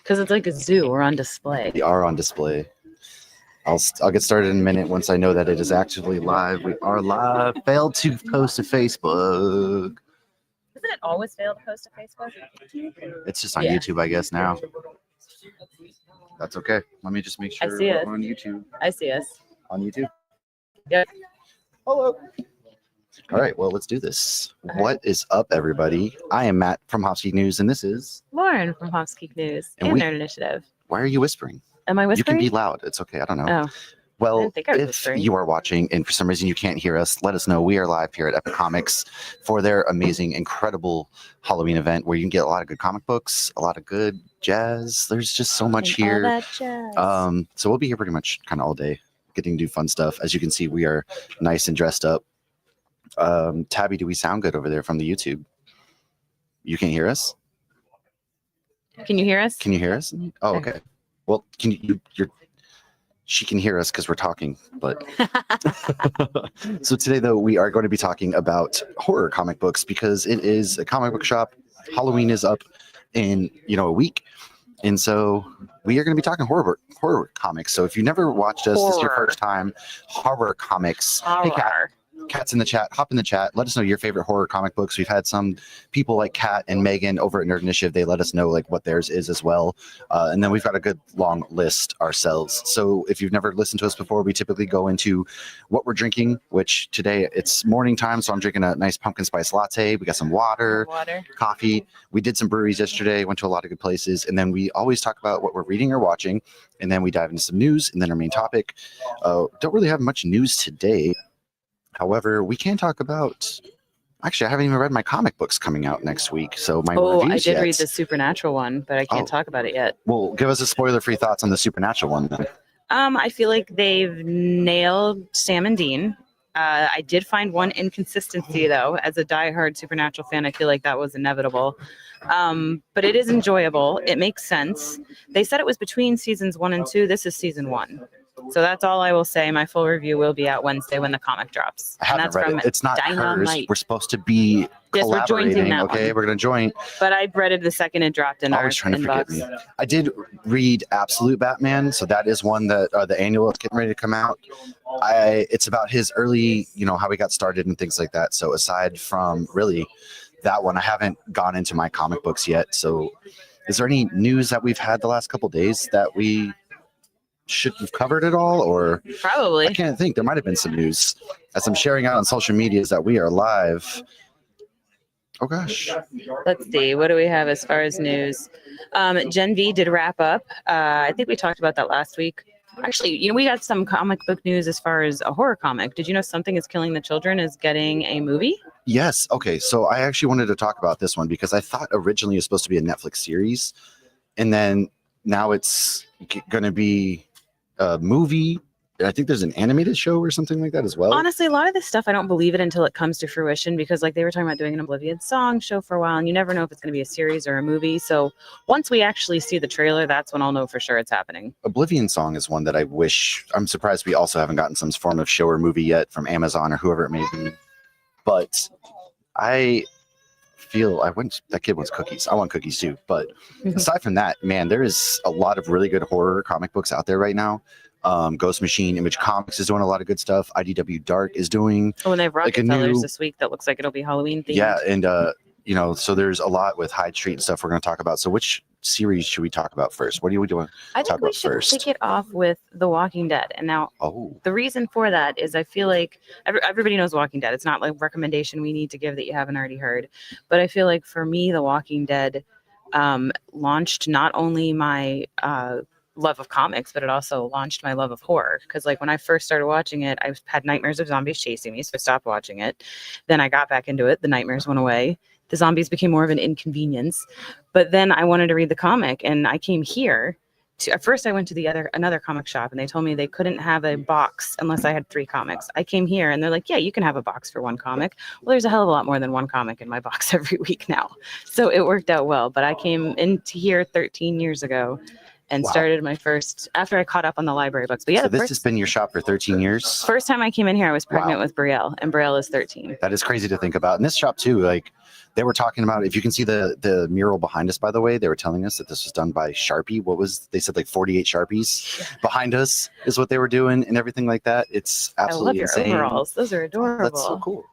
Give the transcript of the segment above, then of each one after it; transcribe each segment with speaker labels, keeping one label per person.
Speaker 1: Because it's like a zoo. We're on display.
Speaker 2: We are on display. I'll get started in a minute once I know that it is actually live. We are live. Failed to post to Facebook.
Speaker 1: Doesn't it always fail to post to Facebook?
Speaker 2: It's just on
Speaker 1: Yeah.
Speaker 2: YouTube, I guess, now. That's okay. Let me just make sure
Speaker 1: I see
Speaker 2: we're
Speaker 1: it.
Speaker 2: on YouTube.
Speaker 1: I see us.
Speaker 2: On YouTube?
Speaker 1: Yep.
Speaker 2: Hello. All right, well, let's do this. What is up, everybody? I am Matt from Hopsky News, and this is
Speaker 1: Lauren from Hopsky News
Speaker 2: And
Speaker 1: and
Speaker 2: we-
Speaker 1: Nerd Initiative.
Speaker 2: Why are you whispering?
Speaker 1: Am I
Speaker 2: You
Speaker 1: whispering?
Speaker 2: can be loud. It's okay. I don't know.
Speaker 1: Oh, I
Speaker 2: Well,
Speaker 1: didn't think I was
Speaker 2: if
Speaker 1: whispering.
Speaker 2: you are watching and for some reason you can't hear us, let us know. We are live here at Epic Comics for their amazing, incredible Halloween event where you can get a lot of good comic books, a lot of good jazz. There's just so much
Speaker 1: And all
Speaker 2: here.
Speaker 1: that jazz.
Speaker 2: So we'll be here pretty much kind of all day, getting to do fun stuff. As you can see, we are nice and dressed up. Tabby, do we sound good over there from the YouTube? You can hear us?
Speaker 1: Can you hear us?
Speaker 2: Can you hear us? Oh, okay. Well, can you're she can hear us because we're talking, but so today though we are going to be talking about horror comic books because it is a comic book shop. Halloween is up in a week, and so we are going to be talking horror comics. So if you never watched us, this is your
Speaker 1: Horror.
Speaker 2: first time. Horror comics. Hey, Kat,
Speaker 1: Horror.
Speaker 2: Kat's in the chat. Hop in the chat. Let us know your favorite horror comic books. We've had some people like Kat and Megan over at Nerd Initiative. They let us know like what theirs is as well. And then we've got a good long list ourselves. So if you've never listened to us before, we typically go into what we're drinking, which today it's morning time. So I'm drinking a nice pumpkin spice latte. We got some water, coffee. We did some breweries yesterday, went to a lot of good places. And then we always talk about what we're reading or watching. And then we dive into some news and then our main topic. Don't really have much news today. However, we can talk about. Actually, I haven't even read my comic books coming out next week. So my
Speaker 1: Oh, I
Speaker 2: reviews
Speaker 1: did
Speaker 2: yet.
Speaker 1: read the Supernatural one, but I can't talk about it yet.
Speaker 2: Well, give us a spoiler-free thoughts on the Supernatural one then.
Speaker 1: I feel like they've nailed Sam and Dean. I did find one inconsistency though. As a diehard Supernatural fan, I feel like that was inevitable. But it is enjoyable. It makes sense. They said it was between seasons 1 and 2. This is season 1. So that's all I will say. My full review will be out Wednesday when the comic drops.
Speaker 2: I haven't read it. It's not hers.
Speaker 1: Dynamite.
Speaker 2: We're supposed to be
Speaker 1: Yes, we're jointing
Speaker 2: collaborating.
Speaker 1: that
Speaker 2: Okay,
Speaker 1: one.
Speaker 2: we're gonna join.
Speaker 1: But I read it the second it dropped in our
Speaker 2: Always trying to forget
Speaker 1: inbox.
Speaker 2: me. I did read Absolute Batman, so that is one that the annual is getting ready to come out. It's about his early, how he got started and things like that. So aside from really that one, I haven't gone into my comic books yet. So is there any news that we've had the last couple days that we should have covered it all, or
Speaker 1: Probably.
Speaker 2: I can't think. There might have been some news as I'm sharing out on social medias that we are live. Oh gosh.
Speaker 1: Let's see. What do we have as far as news? Gen V did wrap up. I think we talked about that last week. Actually, we got some comic book news as far as a horror comic. Did you know Something is Killing the Children is getting a movie?
Speaker 2: Yes. Okay. So I actually wanted to talk about this one because I thought originally it was supposed to be a Netflix series, and then now it's going to be a movie. I think there's an animated show or something like that as well.
Speaker 1: Honestly, a lot of this stuff, I don't believe it until it comes to fruition because they were talking about doing an Oblivion song show for a while, and you never know if it's going to be a series or a movie. So once we actually see the trailer, that's when I'll know for sure it's happening.
Speaker 2: Oblivion song is one that I'm surprised we also haven't gotten some form of show or movie yet from Amazon or whoever it may be. But I feel that kid wants cookies. I want cookies too. But aside from that, man, there is a lot of really good horror comic books out there right now. Ghost Machine, Image Comics is doing a lot of good stuff. IDW Dark is doing
Speaker 1: and they've Rockefellers
Speaker 2: new,
Speaker 1: this week that looks like it'll be Halloween themed.
Speaker 2: Yeah, and so there's a lot with Hyde Street and stuff we're going to talk about. So which series should we talk about first? What do we doing?
Speaker 1: I think we should kick it off with The Walking Dead. And now the reason for that is I feel like everybody knows Walking Dead. It's not like a recommendation we need to give that you haven't already heard. But I feel like for me, The Walking Dead launched not only my love of comics, but it also launched my love of horror. Because when I first started watching it, I had nightmares of zombies chasing me, so I stopped watching it. Then I got back into it. The nightmares went away. The zombies became more of an inconvenience. But then I wanted to read the comic, and I came here. At first, I went to another comic shop, and they told me they couldn't have a box unless I had 3 comics. I came here, and they're like, yeah, you can have a box for 1 comic. Well, there's a hell of a lot more than 1 comic in my box every week now. So it worked out well. But I came into here 13 years ago, and
Speaker 2: Wow.
Speaker 1: started my first after I caught up on the library books. But yeah,
Speaker 2: So
Speaker 1: the
Speaker 2: this
Speaker 1: first,
Speaker 2: has been your shop for 13 years.
Speaker 1: first time I came in here, I was pregnant
Speaker 2: Wow.
Speaker 1: with Brielle, and Brielle is 13.
Speaker 2: That is crazy to think about. And this shop too, like they were talking about, if you can see the mural behind us, by the way, they were telling us that this was done by Sharpie. They said like 48 Sharpies behind us is what they were doing and everything like that. It's absolutely
Speaker 1: I love your
Speaker 2: insane.
Speaker 1: overalls. Those are adorable.
Speaker 2: That's so cool.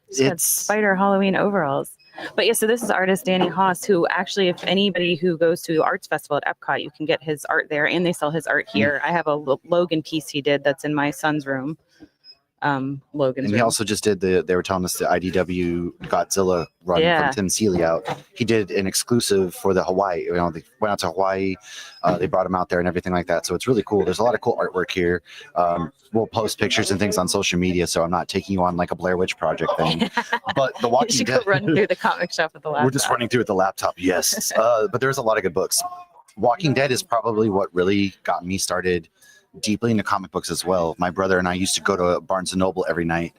Speaker 1: Just got
Speaker 2: It's
Speaker 1: spider Halloween overalls. But yeah, so this is artist Danny Haas, who actually, if anybody who goes to the Arts Festival at Epcot, you can get his art there, and they sell his art here. I have a Logan piece he did that's in my son's room. Logan's
Speaker 2: and he
Speaker 1: room.
Speaker 2: also just did they were telling us the IDW Godzilla run
Speaker 1: Yeah.
Speaker 2: from Tim Seeley out. He did an exclusive for the Hawaii. You know, they went out to Hawaii. They brought him out there and everything like that. So it's really cool. There's a lot of cool artwork here. We'll post pictures and things on social media, so I'm not taking you on like a Blair Witch Project thing. But The
Speaker 1: You
Speaker 2: Walking
Speaker 1: should
Speaker 2: Dead.
Speaker 1: go run through the comic shop with the laptop.
Speaker 2: We're just running through with the laptop, yes. But there's a lot of good books. Walking Dead is probably what really got me started deeply into comic books as well. My brother and I used to go to Barnes & Noble every night,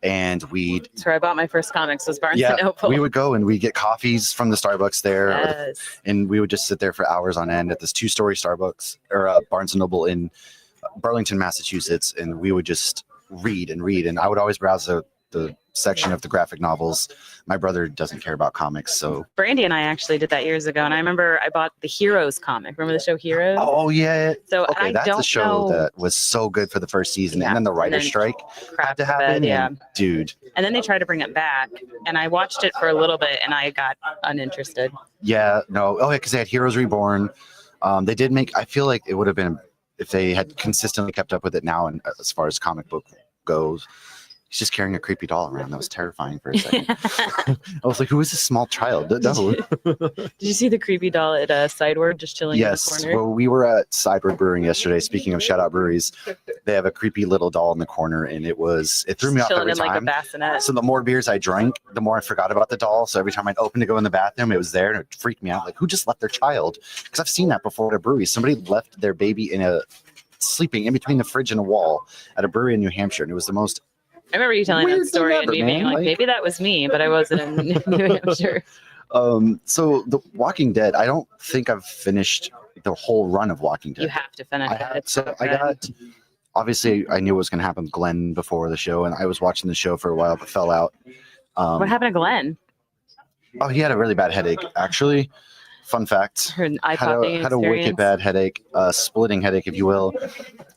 Speaker 2: and we'd
Speaker 1: That's where I bought my first comics, was Barnes & Noble.
Speaker 2: we would go and we'd get coffees from the Starbucks there,
Speaker 1: Yes.
Speaker 2: and we would just sit there for hours on end at this 2-story Starbucks or Barnes & Noble in Burlington, Massachusetts, and we would just read and read. And I would always browse the section of the graphic novels. My brother doesn't care about comics, so
Speaker 1: Brandy and I actually did that years ago, and I remember I bought the Heroes comic. Remember the show Heroes?
Speaker 2: oh yeah.
Speaker 1: So
Speaker 2: Okay,
Speaker 1: I
Speaker 2: that's
Speaker 1: don't
Speaker 2: a show
Speaker 1: know.
Speaker 2: that was so good for the first season,
Speaker 1: Yeah,
Speaker 2: and then the
Speaker 1: and
Speaker 2: writer's
Speaker 1: then
Speaker 2: strike
Speaker 1: crap
Speaker 2: had to
Speaker 1: the bed,
Speaker 2: happen.
Speaker 1: yeah.
Speaker 2: And, dude,
Speaker 1: And then they tried to bring it back, and I watched it for a little bit, and I got uninterested.
Speaker 2: yeah, no, oh yeah, because they had Heroes Reborn. They did make. I feel like it would have been if they had consistently kept up with it now, and as far as comic book goes. He's just carrying a creepy doll around. That was terrifying for a second. I was like, who is this small child? No.
Speaker 1: Did you see the creepy doll at Sideward just chilling
Speaker 2: Yes.
Speaker 1: in the corner?
Speaker 2: Well, we were at Sideward Brewing yesterday. Speaking of shout out breweries, they have a creepy little doll in the corner, and it threw me off
Speaker 1: chilling
Speaker 2: every
Speaker 1: in like a
Speaker 2: time.
Speaker 1: bassinet.
Speaker 2: So the more beers I drank, the more I forgot about the doll. So every time I'd open to go in the bathroom, it was there, and it freaked me out. Like, who just left their child? Because I've seen that before at a brewery. Somebody left their baby sleeping in between the fridge and a wall at a brewery in New Hampshire, and it was the most.
Speaker 1: I remember you telling
Speaker 2: Weird
Speaker 1: that
Speaker 2: thing
Speaker 1: story and
Speaker 2: ever,
Speaker 1: me being
Speaker 2: man.
Speaker 1: like,
Speaker 2: Like-
Speaker 1: maybe that was me, but I wasn't in New Hampshire.
Speaker 2: So the Walking Dead, I don't think I've finished the whole run of Walking Dead.
Speaker 1: You have to finish
Speaker 2: I
Speaker 1: it.
Speaker 2: had,
Speaker 1: It's
Speaker 2: so
Speaker 1: so
Speaker 2: I
Speaker 1: good.
Speaker 2: got. Obviously, I knew what was going to happen with Glenn before the show, and I was watching the show for a while, but fell out.
Speaker 1: What happened to Glenn?
Speaker 2: Oh, he had a really bad headache, actually. Fun fact.
Speaker 1: Her eye popping
Speaker 2: Had a wicked bad headache, splitting headache, if you will.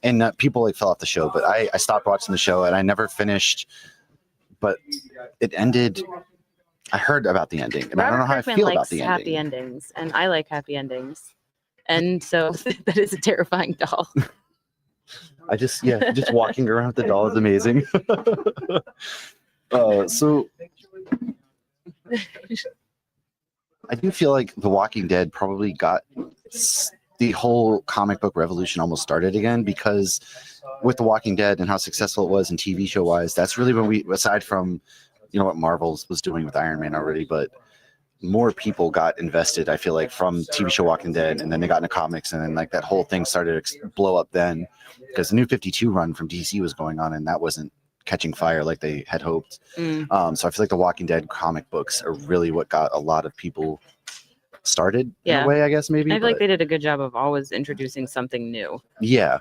Speaker 2: And people like fell off the show, but I stopped watching the show and I never finished. But it ended. I heard about the ending, and I don't know how I feel about the
Speaker 1: happy
Speaker 2: ending.
Speaker 1: endings, and I like happy endings. And so that is a terrifying doll.
Speaker 2: Just walking around with the doll is amazing. So I do feel like The Walking Dead probably got the whole comic book revolution almost started again, because with The Walking Dead and how successful it was in TV show wise, that's really when we, aside from, what Marvel was doing with Iron Man already, but more people got invested, I feel like, from TV show Walking Dead, and then they got into comics, and then like that whole thing started to blow up then, because the New 52 run from DC was going on, and that wasn't catching fire like they had hoped. So I feel like the Walking Dead comic books are really what got a lot of people started in
Speaker 1: Yeah.
Speaker 2: a way, I guess, maybe.
Speaker 1: I feel like
Speaker 2: but-
Speaker 1: they did a good job of always introducing something new.
Speaker 2: yeah.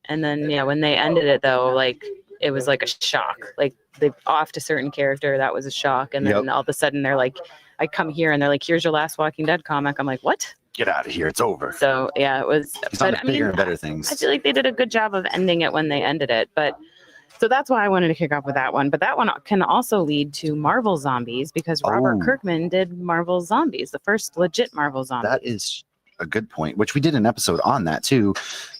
Speaker 1: And then, when they ended it, though, like, it was like a shock. Like, they offed a certain character. That was a shock. And then all of a sudden, they're like, I come here and they're like, here's your last Walking Dead comic. I'm like, what?
Speaker 2: Get out of here. It's over.
Speaker 1: So, yeah, it was.
Speaker 2: He's on
Speaker 1: But
Speaker 2: to bigger and better things.
Speaker 1: I feel like they did a good job of ending it when they ended it. But so that's why I wanted to kick off with that one. But that one can also lead to Marvel Zombies, because Robert
Speaker 2: Oh.
Speaker 1: Kirkman did Marvel Zombies, the first legit Marvel Zombie.
Speaker 2: That is a good point, which we did an episode on that too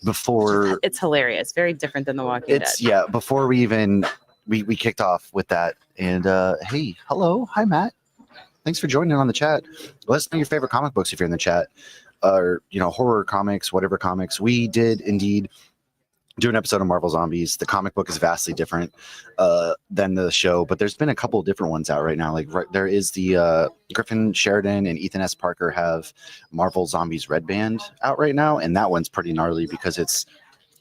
Speaker 2: before.
Speaker 1: It's hilarious. Very different than The Walking Dead.
Speaker 2: Before we even we kicked off with that. And hey, hello, hi Matt, thanks for joining on the chat. Let us know your favorite comic books if you're in the chat, or horror comics, whatever comics. We did indeed do an episode of Marvel Zombies. The comic book is vastly different than the show, but there's been a couple of different ones out right now. Like there is the Griffin Sheridan and Ethan S. Parker have Marvel Zombies Red Band out right now, and that one's pretty gnarly because it's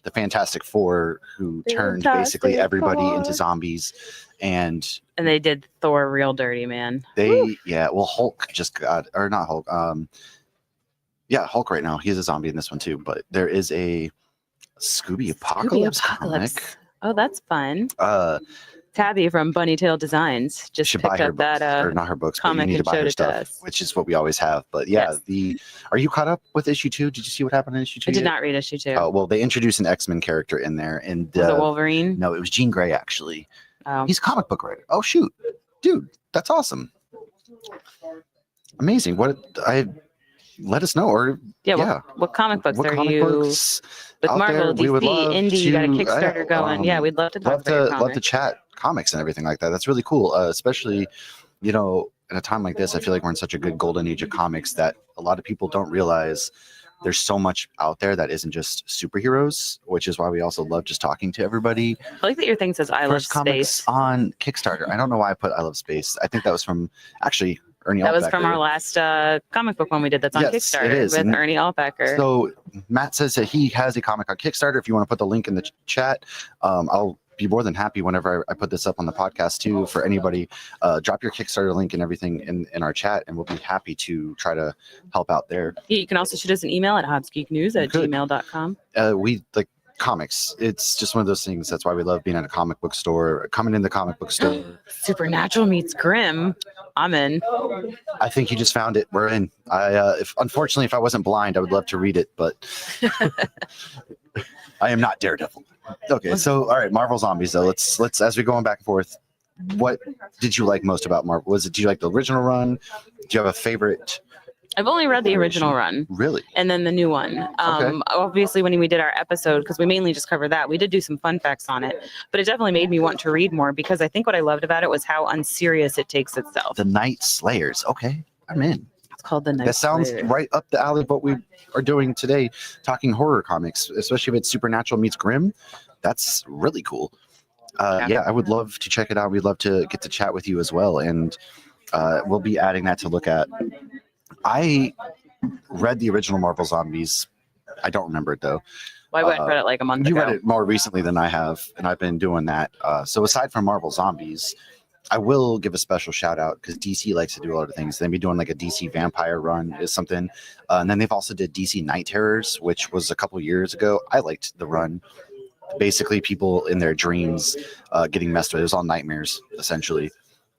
Speaker 2: the Fantastic Four who turned basically everybody into zombies, and
Speaker 1: they did Thor real dirty, man.
Speaker 2: Hulk just got, or not Hulk, Yeah, Hulk right now. He's a zombie in this one too. But there is a Scooby Apocalypse comic.
Speaker 1: Oh, that's fun.
Speaker 2: Uh,
Speaker 1: Tabby from Bunny Tail Designs just
Speaker 2: should
Speaker 1: picked
Speaker 2: buy her
Speaker 1: up
Speaker 2: books,
Speaker 1: that
Speaker 2: or not her books, but you
Speaker 1: comic
Speaker 2: need to
Speaker 1: and
Speaker 2: buy her
Speaker 1: showed it to
Speaker 2: stuff,
Speaker 1: us.
Speaker 2: which is what we always have. But yeah,
Speaker 1: Yes.
Speaker 2: Are you caught up with issue 2? Did you see what happened in issue 2?
Speaker 1: I did not read issue 2.
Speaker 2: Oh well, they introduced an X-Men character in there, and
Speaker 1: Was it Wolverine?
Speaker 2: no, it was Jean Grey actually.
Speaker 1: Oh.
Speaker 2: He's a comic book writer. Oh shoot, dude, that's awesome, amazing. Let us know, or
Speaker 1: what comic books
Speaker 2: what
Speaker 1: are
Speaker 2: comic
Speaker 1: you
Speaker 2: books
Speaker 1: with
Speaker 2: out
Speaker 1: Marvel,
Speaker 2: there? We would
Speaker 1: DC,
Speaker 2: love
Speaker 1: Indie? You got a
Speaker 2: to,
Speaker 1: Kickstarter going. Yeah, we'd love to talk about your
Speaker 2: love
Speaker 1: comic.
Speaker 2: to chat comics and everything like that. That's really cool, especially in a time like this. I feel like we're in such a good golden age of comics that a lot of people don't realize there's so much out there that isn't just superheroes, which is why we also love just talking to everybody.
Speaker 1: I like that your thing says I love
Speaker 2: First comics
Speaker 1: space
Speaker 2: on Kickstarter. I don't know why I put I love space. I think that was from actually Ernie
Speaker 1: That
Speaker 2: Altbecker.
Speaker 1: was from our last comic book one we did that's on
Speaker 2: Yes,
Speaker 1: Kickstarter
Speaker 2: it is.
Speaker 1: with
Speaker 2: And
Speaker 1: Ernie Altbecker.
Speaker 2: So Matt says that he has a comic on Kickstarter. If you want to put the link in the chat, I'll be more than happy whenever I put this up on the podcast too. For anybody, drop your Kickstarter link and everything in our chat, and we'll be happy to try to help out there.
Speaker 1: You can also shoot us an email at hobbsgeeknews@gmail.com.
Speaker 2: We like comics. It's just one of those things. That's why we love being at a comic book store, coming in the comic book store.
Speaker 1: Supernatural meets Grimm. I'm in.
Speaker 2: I think you just found it. We're in. Unfortunately, if I wasn't blind, I would love to read it, but I am not Daredevil. Okay, so all right, Marvel Zombies though. Let's as we're going back and forth. What did you like most about Marvel? Do you like the original run? Do you have a favorite?
Speaker 1: I've only read the original run.
Speaker 2: Really?
Speaker 1: And then the new one. Obviously, when we did our episode, because we mainly just covered that, we did do some fun facts on it. But it definitely made me want to read more because I think what I loved about it was how unserious it takes itself.
Speaker 2: The Night Slayers. Okay, I'm in.
Speaker 1: It's called The Night
Speaker 2: That sounds
Speaker 1: Slayers.
Speaker 2: right up the alley of what we are doing today, talking horror comics, especially if it's Supernatural meets Grimm. That's really cool. Yeah, I would love to check it out. We'd love to get to chat with you as well. And we'll be adding that to look at. I read the original Marvel Zombies. I don't remember it though.
Speaker 1: Well, I went and read it like a month
Speaker 2: You
Speaker 1: ago.
Speaker 2: read it more recently than I have, and I've been doing that. So aside from Marvel Zombies, I will give a special shout out because DC likes to do a lot of things. They'll be doing like a DC Vampire run is something, and then they've also did DC Night Terrors, which was a couple years ago. I liked the run. Basically, people in their dreams getting messed with. It was all nightmares essentially.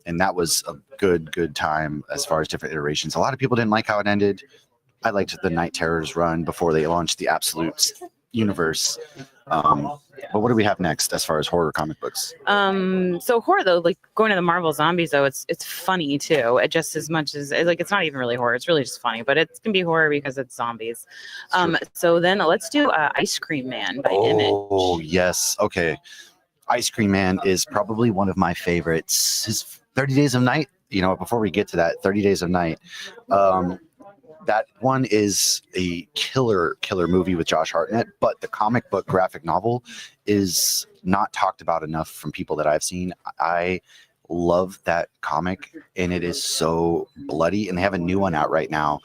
Speaker 2: And that was a good time as far as different iterations. A lot of people didn't like how it ended. I liked the Night Terrors run before they launched the Absolute universe. But what do we have next as far as horror comic books?
Speaker 1: So horror though, like going to the Marvel Zombies though, it's funny too. It just as much as like it's not even really horror. It's really just funny, but it can be horror because it's zombies. So then let's do Ice Cream Man by Image.
Speaker 2: Oh yes, okay. Ice Cream Man is probably one of my favorites. His 30 Days of Night, before we get to that, 30 Days of Night, that one is a killer movie with Josh Hartnett, but the comic book graphic novel is not talked about enough from people that I've seen. I love that comic, and it is so bloody, and they have a new one out right now,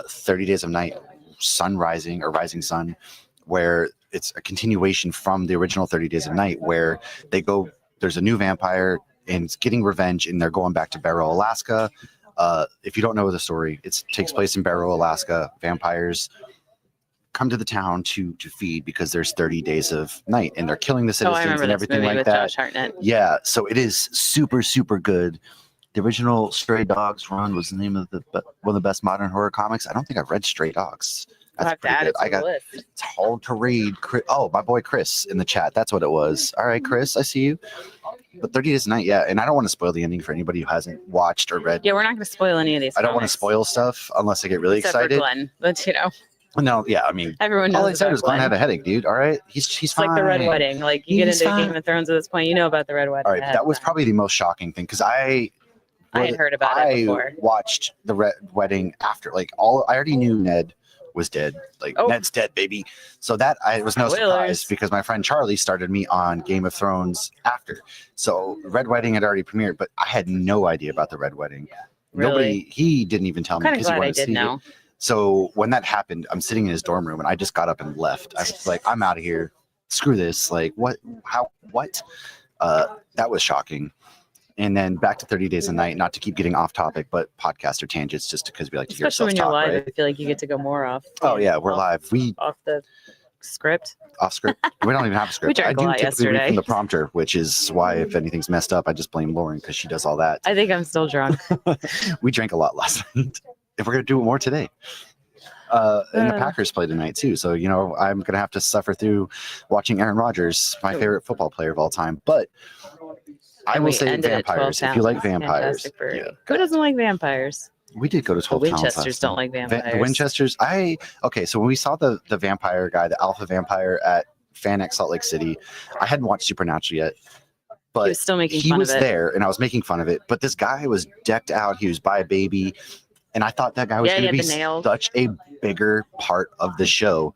Speaker 2: 30 Days of Night, Sun Rising, or Rising Sun, where it's a continuation from the original 30 Days of Night, where there's a new vampire, and it's getting revenge, and they're going back to Barrow, Alaska. If you don't know the story, it takes place in Barrow, Alaska. Vampires come to the town to feed because there's 30 days of night, and they're killing the citizens and everything like that.
Speaker 1: Josh Hartnett.
Speaker 2: Yeah, so it is super good. The original Stray Dogs run was the name of one of the best modern horror comics. I don't think I've read Stray Dogs. That's pretty good. It's hard to read. Oh, my boy Chris in the chat. That's what it was. All right, Chris, I see you. But 30 Days of Night, yeah. And I don't want to spoil the ending for anybody who hasn't watched or read.
Speaker 1: Yeah, we're not going to spoil any of these.
Speaker 2: I don't want to spoil stuff unless I get really
Speaker 1: Except
Speaker 2: excited.
Speaker 1: for Glenn, but
Speaker 2: No, yeah, I mean,
Speaker 1: everyone knows.
Speaker 2: All I said was Glenn had a headache, dude. All right, he's
Speaker 1: it's
Speaker 2: fine.
Speaker 1: like the Red Wedding. Like you get into Game of Thrones at this point, you know about the Red Wedding.
Speaker 2: All right, that was probably the most shocking thing because I
Speaker 1: had heard about it before.
Speaker 2: I watched the Red Wedding after, I already knew Ned was dead. Ned's dead, baby. So that was no surprise because my friend Charlie started me on Game of Thrones after. So Red Wedding had already premiered, but I had no idea about the Red Wedding.
Speaker 1: Really?
Speaker 2: He didn't even tell me
Speaker 1: because he wanted to see it.
Speaker 2: So when that happened, I'm sitting in his dorm room and I just got up and left. I was like, I'm out of here. Screw this. Like, what? How? What? That was shocking. And then back to 30 Days a Night, not to keep getting off topic, but podcaster tangents just because we like to hear
Speaker 1: Especially
Speaker 2: ourselves
Speaker 1: when you're
Speaker 2: talk,
Speaker 1: live,
Speaker 2: right?
Speaker 1: I feel like you get to go more off.
Speaker 2: Oh yeah, we're live. We
Speaker 1: off the script.
Speaker 2: off script. We don't even have a script.
Speaker 1: drank
Speaker 2: I
Speaker 1: a
Speaker 2: do
Speaker 1: lot
Speaker 2: typically read
Speaker 1: yesterday.
Speaker 2: from the prompter, which is why if anything's messed up, I just blame Lauren because she does all that.
Speaker 1: I think I'm still drunk.
Speaker 2: We drank a lot last night. If we're gonna do it more today. And the Packers play tonight too, so you know I'm gonna have to suffer through watching Aaron Rodgers, my favorite football player of all time. But I will say vampires. If you like vampires,
Speaker 1: yeah. Who doesn't like vampires?
Speaker 2: We did go to 12
Speaker 1: The
Speaker 2: Towns
Speaker 1: Winchesters
Speaker 2: last
Speaker 1: don't
Speaker 2: night.
Speaker 1: like vampires.
Speaker 2: The Winchesters. Okay. So when we saw the vampire guy, the alpha vampire at FanX Salt Lake City, I hadn't watched Supernatural yet, but
Speaker 1: he was still making
Speaker 2: he
Speaker 1: fun
Speaker 2: was
Speaker 1: of it.
Speaker 2: there, and I was making fun of it. But this guy was decked out. He was by a baby, and I thought that guy was going to be such a bigger part of the show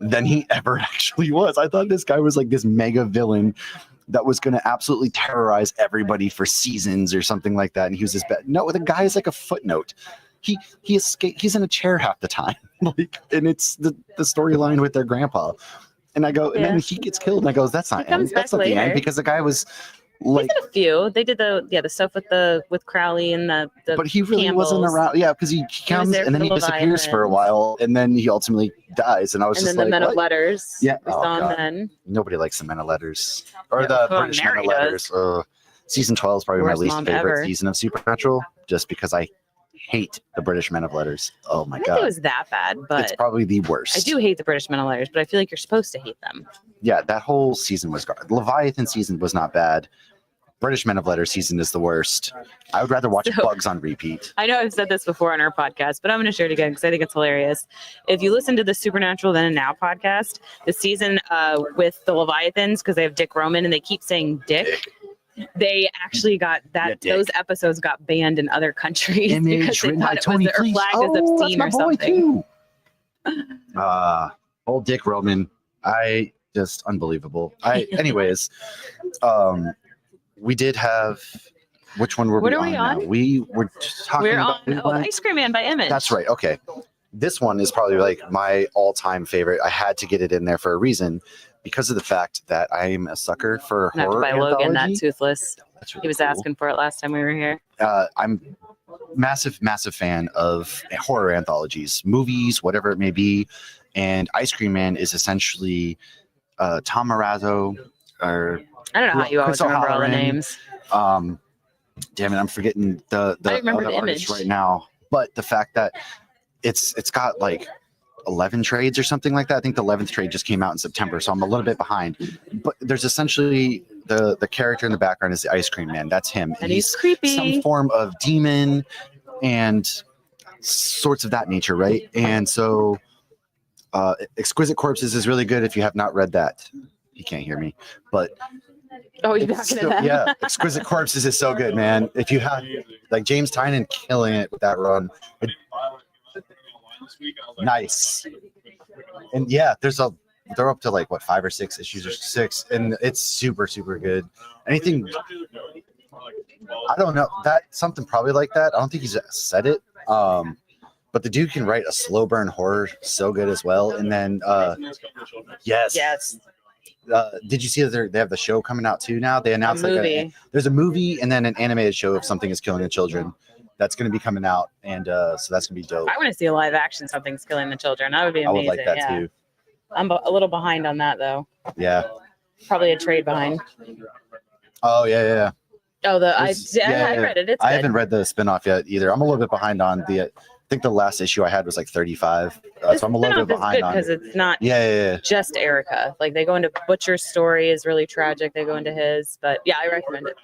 Speaker 2: than he ever actually was. I thought this guy was like this mega villain that was going to absolutely terrorize everybody for seasons or something like that. And he was this bad. No, the guy is like a footnote. He escaped. He's in a chair half the time, like, and it's the storyline with their grandpa. And I go, and then he gets killed, and I go, that's not end. That's not the end because the guy was like,
Speaker 1: they did a few. They did the stuff with Crowley and the
Speaker 2: but he really
Speaker 1: Campbells.
Speaker 2: wasn't around. Yeah, because he comes and then he disappears for a while, and then he ultimately dies. And I was
Speaker 1: and
Speaker 2: just
Speaker 1: then
Speaker 2: like,
Speaker 1: the Men
Speaker 2: what?
Speaker 1: of Letters.
Speaker 2: Yeah,
Speaker 1: we saw him then.
Speaker 2: Nobody likes the Men of Letters or
Speaker 1: Yeah,
Speaker 2: the
Speaker 1: well,
Speaker 2: British
Speaker 1: Mary
Speaker 2: Men of Letters. Season 12 is probably
Speaker 1: Worst
Speaker 2: my least
Speaker 1: mom
Speaker 2: favorite
Speaker 1: ever.
Speaker 2: season of Supernatural, just because I hate the British Men of Letters. Oh my
Speaker 1: I don't
Speaker 2: god,
Speaker 1: think it was that bad, but
Speaker 2: it's probably the worst.
Speaker 1: I do hate the British Men of Letters, but I feel like you're supposed to hate them.
Speaker 2: Yeah, that whole season was garbage. Leviathan season was not bad. British Men of Letters season is the worst. I would rather watch Bugs on repeat.
Speaker 1: I know I've said this before on our podcast, but I'm going to share it again because I think it's hilarious. If you listen to the Supernatural Then and Now podcast, the season with the Leviathans, because they have Dick Roman and they keep saying Dick. They actually got that; those episodes got banned in other countries because they thought it was flagged as obscene or something.
Speaker 2: Old Dick Roman, just unbelievable. Anyways, we did have. Which one were
Speaker 1: what
Speaker 2: we on? Now? We were talking
Speaker 1: We're
Speaker 2: about.
Speaker 1: on Ice Cream Man by Image.
Speaker 2: That's right. Okay, this one is probably like my all-time favorite. I had to get it in there for a reason. Because of the fact that I'm a sucker for horror
Speaker 1: by Logan, that
Speaker 2: anthology.
Speaker 1: Toothless.
Speaker 2: That's really
Speaker 1: He was
Speaker 2: cool.
Speaker 1: asking for it last time we were here.
Speaker 2: I'm massive fan of horror anthologies, movies, whatever it may be. And Ice Cream Man is essentially Tom Marazzo or
Speaker 1: I don't know how you always
Speaker 2: Crystal
Speaker 1: remember all the
Speaker 2: Halloran.
Speaker 1: names.
Speaker 2: Damn it, I'm forgetting the
Speaker 1: I remember
Speaker 2: other
Speaker 1: the
Speaker 2: artists
Speaker 1: Image
Speaker 2: right now. But the fact that it's got like 11 trades or something like that. I think the 11th trade just came out in September, so I'm a little bit behind. But there's essentially the character in the background is the Ice Cream Man. That's him.
Speaker 1: And he's creepy.
Speaker 2: Some form of demon and sorts of that nature, right? And so Exquisite Corpses is really good if you have not read that. You can't hear me, but
Speaker 1: you're talking to that.
Speaker 2: yeah, Exquisite Corpses is so good, man. If you have like James Tynan killing it with that run. Nice. And yeah, they're up to like what 5 or 6 issues or 6, and it's super good. Anything I don't know, that something probably like that. I don't think he's said it. But the dude can write a slow burn horror so good as well. And then yes. Did you see that they have the show coming out too now? They announced there's a movie and then an animated show of Something is Killing the Children. That's going to be coming out, and so that's going to be dope.
Speaker 1: I want to see a live action Something's Killing the Children. That would be amazing.
Speaker 2: I would like that too.
Speaker 1: I'm a little behind on that though.
Speaker 2: Yeah.
Speaker 1: Probably a trade behind.
Speaker 2: Oh yeah.
Speaker 1: Oh, I read it. It's
Speaker 2: I
Speaker 1: good.
Speaker 2: haven't read the spinoff yet either. I'm a little bit behind on I think the last issue I had was like 35, so I'm a little bit behind on it.
Speaker 1: Because it's not
Speaker 2: yeah.
Speaker 1: just Erica. Like they go into Butcher's story is really tragic. They go into his, but yeah, I recommend it.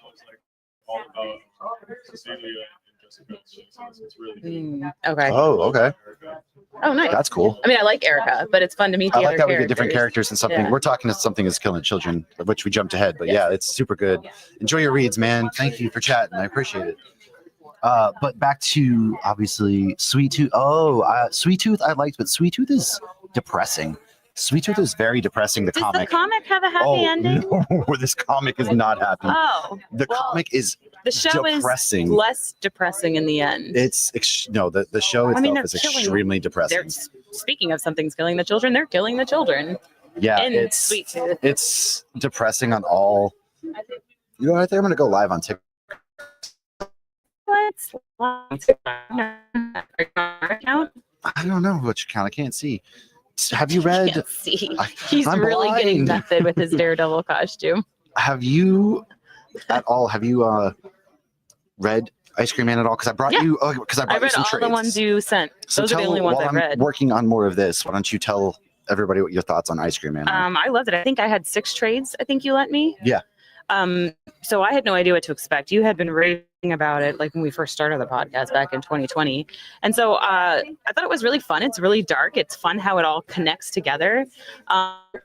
Speaker 1: Okay.
Speaker 2: Oh, okay.
Speaker 1: Oh, nice.
Speaker 2: That's cool.
Speaker 1: I mean, I like Erica, but it's fun to meet the
Speaker 2: I like
Speaker 1: other
Speaker 2: that
Speaker 1: characters.
Speaker 2: we get different characters and something.
Speaker 1: Yeah.
Speaker 2: We're talking to Something is Killing Children, of which we jumped ahead, but yeah, it's super good. Enjoy your reads, man. Thank you for chatting. I appreciate it. But back to obviously Sweet Tooth. Sweet Tooth I liked, but Sweet Tooth is depressing. Sweet Tooth is very depressing.
Speaker 1: Does the comic have a happy ending?
Speaker 2: No, this comic is not happy. The comic is
Speaker 1: the show
Speaker 2: depressing.
Speaker 1: Is less depressing in the end.
Speaker 2: It's the show itself is extremely depressing.
Speaker 1: Speaking of Something's Killing the Children, they're killing the children.
Speaker 2: Yeah,
Speaker 1: Sweet Tooth.
Speaker 2: It's depressing on all. You know, I think I'm gonna go live on TikTok
Speaker 1: What's account?
Speaker 2: I don't know which account. I can't see. Have you read?
Speaker 1: Can't see.
Speaker 2: I-
Speaker 1: He's
Speaker 2: I'm
Speaker 1: really getting
Speaker 2: blind.
Speaker 1: method with his Daredevil costume.
Speaker 2: Have you at all? Have you read Ice Cream Man at all? Because I brought
Speaker 1: Yeah.
Speaker 2: you. Oh, because I brought
Speaker 1: I
Speaker 2: you
Speaker 1: read
Speaker 2: some
Speaker 1: all
Speaker 2: trades.
Speaker 1: the ones you sent.
Speaker 2: So
Speaker 1: Those are the
Speaker 2: tell-
Speaker 1: only ones
Speaker 2: while
Speaker 1: I
Speaker 2: I'm
Speaker 1: read.
Speaker 2: working on more of this, why don't you tell everybody what your thoughts on Ice Cream Man are?
Speaker 1: I loved it. I think I had 6 trades. I think you lent me.
Speaker 2: Yeah.
Speaker 1: So I had no idea what to expect. You had been raving about it like when we first started the podcast back in 2020, and so I thought it was really fun. It's really dark. It's fun how it all connects together.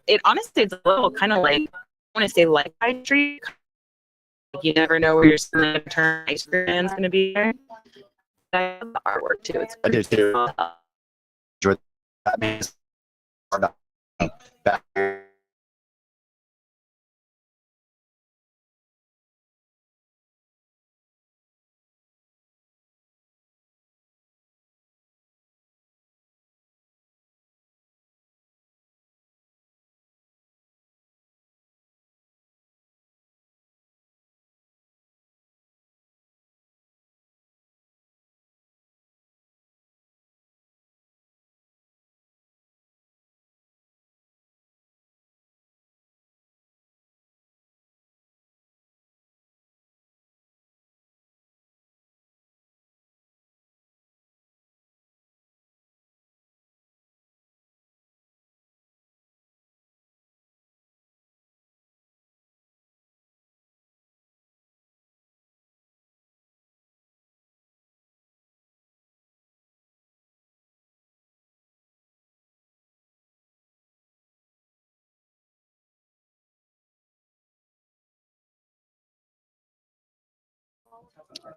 Speaker 1: It honestly, it's a little kind of like, I want to say like High Street. You never know where your turn Ice Cream Man's going to be there. I love the artwork too. It's
Speaker 2: I did too.
Speaker 1: cool.
Speaker 2: Batman's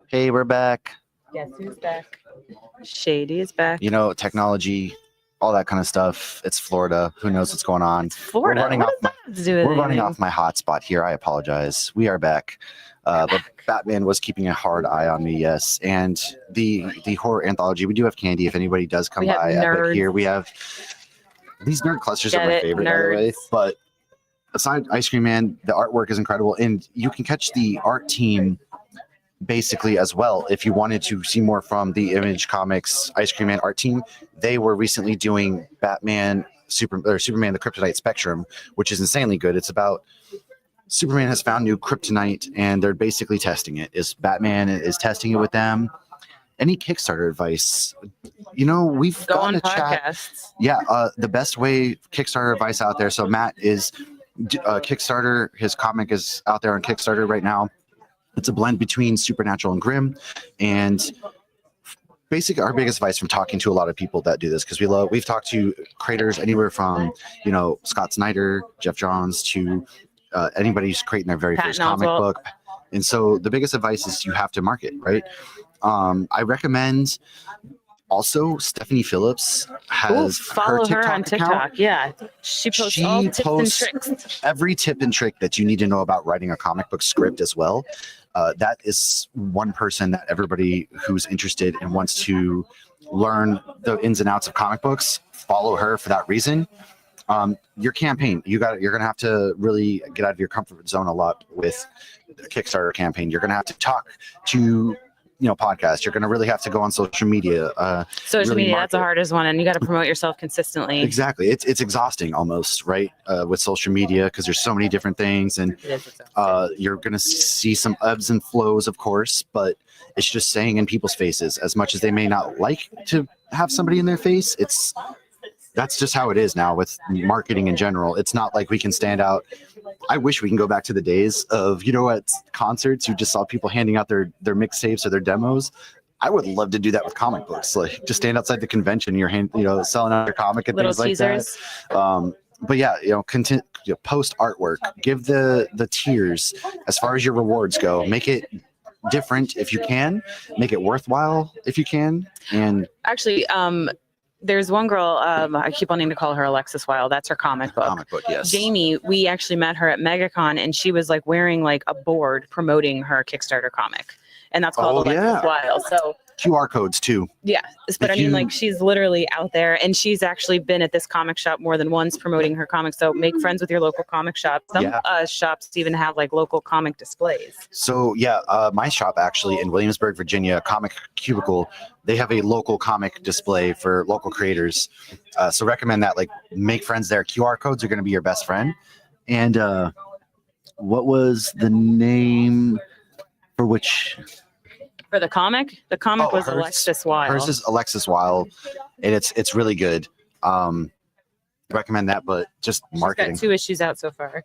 Speaker 2: Hey, we're back.
Speaker 1: Guess who's back? Shady is back.
Speaker 2: You know, technology, all that kind of stuff. It's Florida. Who knows what's going on?
Speaker 1: It's Florida.
Speaker 2: We're running
Speaker 1: What
Speaker 2: off
Speaker 1: does that have to do with
Speaker 2: We're running
Speaker 1: anything?
Speaker 2: off my hotspot here. I apologize. We are back. But Batman was keeping a hard eye on me, yes. And the horror anthology, we do have candy. If anybody does come
Speaker 1: We have
Speaker 2: by Epic
Speaker 1: nerds.
Speaker 2: here, we have these nerd clusters
Speaker 1: Get
Speaker 2: are my
Speaker 1: it,
Speaker 2: favorite, by the way.
Speaker 1: nerds.
Speaker 2: But aside Ice Cream Man, the artwork is incredible, and you can catch the art team basically as well. If you wanted to see more from the Image Comics Ice Cream Man art team, they were recently doing Superman, the Kryptonite Spectrum, which is insanely good. It's about Superman has found new kryptonite, and they're basically testing it. Batman is testing it with them. Any Kickstarter advice? You know, we've
Speaker 1: Go
Speaker 2: gotten
Speaker 1: on
Speaker 2: a chat.
Speaker 1: podcasts.
Speaker 2: Yeah, the best way Kickstarter advice out there. So Matt is Kickstarter. His comic is out there on Kickstarter right now. It's a blend between supernatural and grim, and basically our biggest advice from talking to a lot of people that do this, because we've talked to creators anywhere from Scott Snyder, Jeff Johns, to anybody who's creating their very
Speaker 1: Patton
Speaker 2: first comic
Speaker 1: Oswalt.
Speaker 2: book. And so the biggest advice is you have to market, right? I recommend also Stephanie Phillips has
Speaker 1: Follow her on
Speaker 2: account.
Speaker 1: TikTok. Yeah, she posts
Speaker 2: She
Speaker 1: all tips
Speaker 2: posts
Speaker 1: and tricks.
Speaker 2: every tip and trick that you need to know about writing a comic book script as well. That is one person that everybody who's interested and wants to learn the ins and outs of comic books, follow her for that reason. Your campaign, you're gonna have to really get out of your comfort zone a lot with the Kickstarter campaign. You're gonna have to talk to podcasts. You're gonna really have to go on social media.
Speaker 1: Social
Speaker 2: really
Speaker 1: media, that's the
Speaker 2: market.
Speaker 1: hardest one, and you got to promote yourself consistently.
Speaker 2: Exactly. It's exhausting almost, right? With social media, because there's so many different things, and
Speaker 1: It is exhausting.
Speaker 2: you're going to see some ebbs and flows, of course, but it's just saying in people's faces. As much as they may not like to have somebody in their face, that's just how it is now with marketing in general. It's not like we can stand out. I wish we can go back to the days of, at concerts, you just saw people handing out their mixtapes or their demos. I would love to do that with comic books. Like, just stand outside the convention, selling out your comic and
Speaker 1: Little
Speaker 2: things like
Speaker 1: teasers.
Speaker 2: that. But yeah, post artwork, give the tiers as far as your rewards go. Make it different if you can, make it worthwhile if you can. And
Speaker 1: Actually, there's one girl, I keep wanting to call her Alexis Wilde. That's her comic book.
Speaker 2: Yes.
Speaker 1: Jamie, we actually met her at MegaCon, and she was like wearing like a board promoting her Kickstarter comic, and that's called Alexis Wilde. So
Speaker 2: QR codes too.
Speaker 1: Yeah, but
Speaker 2: If
Speaker 1: I mean,
Speaker 2: you-
Speaker 1: like, she's literally out there, and she's actually been at this comic shop more than once promoting her comics. So make friends with your local comic shop. Some
Speaker 2: Yeah.
Speaker 1: shops even have like local comic displays.
Speaker 2: So yeah, my shop actually in Williamsburg, Virginia, Comic Cubicle, they have a local comic display for local creators. So recommend that. Like, make friends there. QR codes are going to be your best friend. And what was the name for which?
Speaker 1: For the comic was
Speaker 2: hers-
Speaker 1: Alexis Wild.
Speaker 2: Hers is Alexis Wild, and it's really good. Recommend that, but just
Speaker 1: She's
Speaker 2: marketing.
Speaker 1: got 2 issues out so far.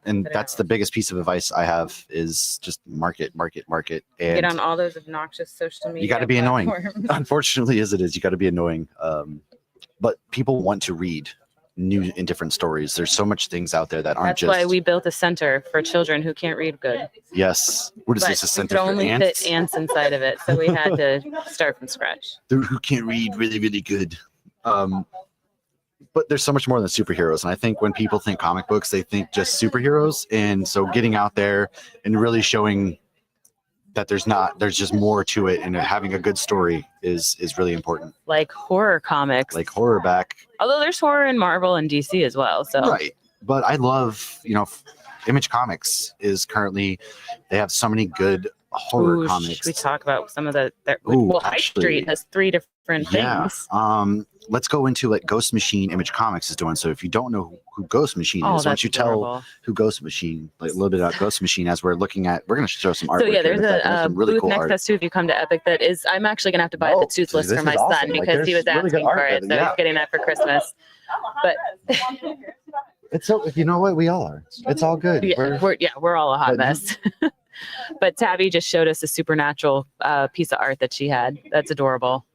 Speaker 2: And that's the biggest piece of advice I have is just market.
Speaker 1: Get
Speaker 2: And
Speaker 1: on all those obnoxious social media.
Speaker 2: you got to be annoying.
Speaker 1: platforms.
Speaker 2: Unfortunately, as it is, you got to be annoying. But people want to read new and different stories. There's so much things out there that aren't
Speaker 1: That's
Speaker 2: just.
Speaker 1: why we built a center for children who can't read good.
Speaker 2: Yes. What is
Speaker 1: But
Speaker 2: this? A
Speaker 1: we
Speaker 2: center
Speaker 1: could
Speaker 2: for
Speaker 1: only
Speaker 2: ants?
Speaker 1: fit ants inside of it, so we had to start from scratch.
Speaker 2: Who can't read really, really good. But there's so much more than superheroes. And I think when people think comic books, they think just superheroes. And so getting out there and really showing that there's just more to it, and having a good story is really important.
Speaker 1: Like horror comics.
Speaker 2: Like horror back.
Speaker 1: Although there's horror in Marvel and DC as well. So
Speaker 2: Right. But I love, Image Comics is currently, they have so many good horror
Speaker 1: Ooh,
Speaker 2: comics.
Speaker 1: should we talk about some of the
Speaker 2: Ooh,
Speaker 1: well, High
Speaker 2: actually,
Speaker 1: Street has 3 different
Speaker 2: Yeah.
Speaker 1: things.
Speaker 2: Let's go into what Ghost Machine Image Comics is doing. So if you don't know who Ghost Machine
Speaker 1: Oh,
Speaker 2: is, why don't
Speaker 1: that's
Speaker 2: you tell
Speaker 1: adorable.
Speaker 2: who Ghost Machine, like a little bit about Ghost Machine as we're looking at, we're going to show some art.
Speaker 1: So yeah, there's a booth next
Speaker 2: art.
Speaker 1: to us too. If you come to Epic, that is, I'm actually gonna have to buy
Speaker 2: Oh,
Speaker 1: the Toothless
Speaker 2: this
Speaker 1: for my
Speaker 2: is awesome.
Speaker 1: son
Speaker 2: Like,
Speaker 1: because he was
Speaker 2: there's really good
Speaker 1: asking
Speaker 2: art
Speaker 1: for it,
Speaker 2: there,
Speaker 1: so
Speaker 2: yeah.
Speaker 1: he's getting that for Christmas. But
Speaker 2: It's so, you know what, we all are. It's all good.
Speaker 1: yeah, we're all a hot
Speaker 2: But-
Speaker 1: mess. But Tabby just showed us a supernatural piece of art that she had. That's adorable.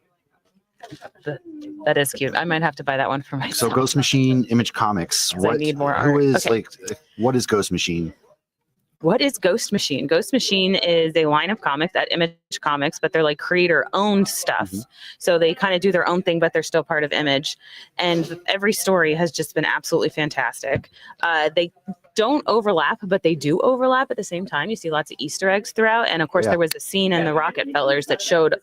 Speaker 1: That is cute. I might have to buy that one for
Speaker 2: So
Speaker 1: myself.
Speaker 2: Ghost Machine Image Comics.
Speaker 1: I need more
Speaker 2: Who
Speaker 1: art.
Speaker 2: is
Speaker 1: Okay.
Speaker 2: what is Ghost Machine?
Speaker 1: What is Ghost Machine? Ghost Machine is a line of comics at Image Comics, but they're like creator-owned stuff.
Speaker 2: Mhm.
Speaker 1: So they kind of do their own thing, but they're still part of Image. And every story has just been absolutely fantastic. They don't overlap, but they do overlap at the same time. You see lots of Easter eggs throughout. And of course,
Speaker 2: Yeah.
Speaker 1: there was a scene in the Rockefellers that showed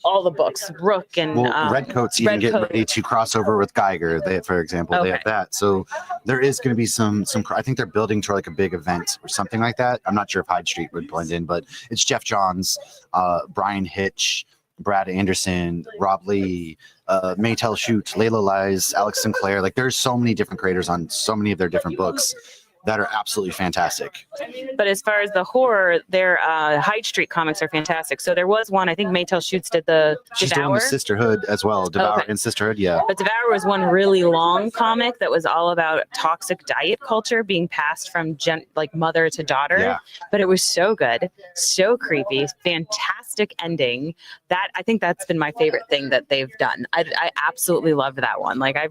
Speaker 1: all the books, Rook and
Speaker 2: Well, Redcoats even getting
Speaker 1: Redcoat.
Speaker 2: ready to cross over with Geiger. They, for example, they have
Speaker 1: Okay.
Speaker 2: that. So there is going to be some. I think they're building to like a big event or something like that. I'm not sure if Hyde Street would blend in, but it's Jeff Johns, Brian Hitch, Brad Anderson, Rob Lee, Maytel Shoot, Layla Lies, Alex Sinclair. Like, there's so many different creators on so many of their different books that are absolutely fantastic.
Speaker 1: But as far as the horror, their Hyde Street comics are fantastic. So there was one, I think Maytel Shoots did the
Speaker 2: She's doing
Speaker 1: Devour.
Speaker 2: the Sisterhood as well. Devour
Speaker 1: Okay.
Speaker 2: and Sisterhood, yeah.
Speaker 1: But Devour was one really long comic that was all about toxic diet culture being passed from like mother to daughter.
Speaker 2: Yeah.
Speaker 1: But it was so good, so creepy, fantastic ending. That I think that's been my favorite thing that they've done. I absolutely loved that one. Like I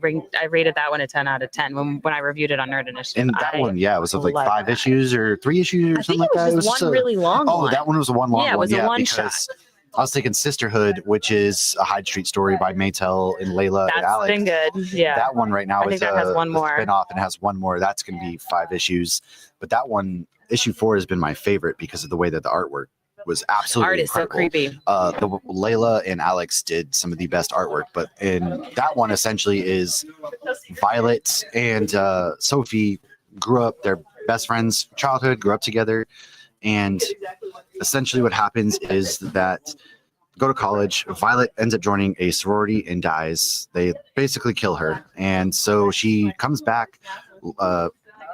Speaker 1: rated that one a 10 out of 10 when I reviewed it on Nerd Initiative.
Speaker 2: And that one, yeah, it was of like
Speaker 1: love
Speaker 2: 5
Speaker 1: that.
Speaker 2: issues or 3 issues or
Speaker 1: I
Speaker 2: something
Speaker 1: think
Speaker 2: like
Speaker 1: it
Speaker 2: that.
Speaker 1: was just one
Speaker 2: a-
Speaker 1: really long
Speaker 2: Oh,
Speaker 1: one.
Speaker 2: that one was a one long
Speaker 1: Yeah, it
Speaker 2: one.
Speaker 1: was a one
Speaker 2: because
Speaker 1: shot.
Speaker 2: I was thinking Sisterhood, which is a Hyde Street story by Maytel and Layla and
Speaker 1: That's
Speaker 2: Alex.
Speaker 1: been good. Yeah.
Speaker 2: That one right now
Speaker 1: I
Speaker 2: is
Speaker 1: think that has one more.
Speaker 2: spin-off and has one more. That's going to be 5 issues. But that one, issue 4, has been my favorite because of the way that the artwork was absolutely
Speaker 1: Art is so
Speaker 2: incredible.
Speaker 1: creepy.
Speaker 2: The Layla and Alex did some of the best artwork, but in that one essentially is Violet and Sophie grew up, they're best friends from childhood, grew up together, and essentially what happens is that go to college, Violet ends up joining a sorority and dies. They basically kill her, and so she comes back.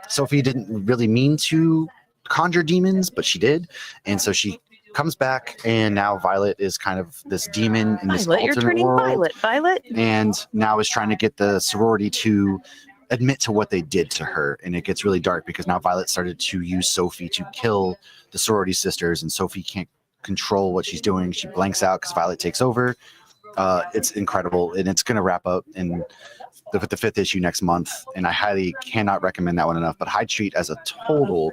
Speaker 2: Sophie didn't really mean to conjure demons, but she did, and so she comes back, and now Violet is kind of this demon in this
Speaker 1: Violet, you're
Speaker 2: alternate
Speaker 1: turning
Speaker 2: world,
Speaker 1: Violet.
Speaker 2: and now is trying to get the sorority to admit to what they did to her. And it gets really dark because now Violet started to use Sophie to kill the sorority sisters, and Sophie can't control what she's doing. She blanks out because Violet takes over. It's incredible, and it's going to wrap up in the 5th issue next month, and I highly cannot recommend that one enough. But Hyde Street as a total,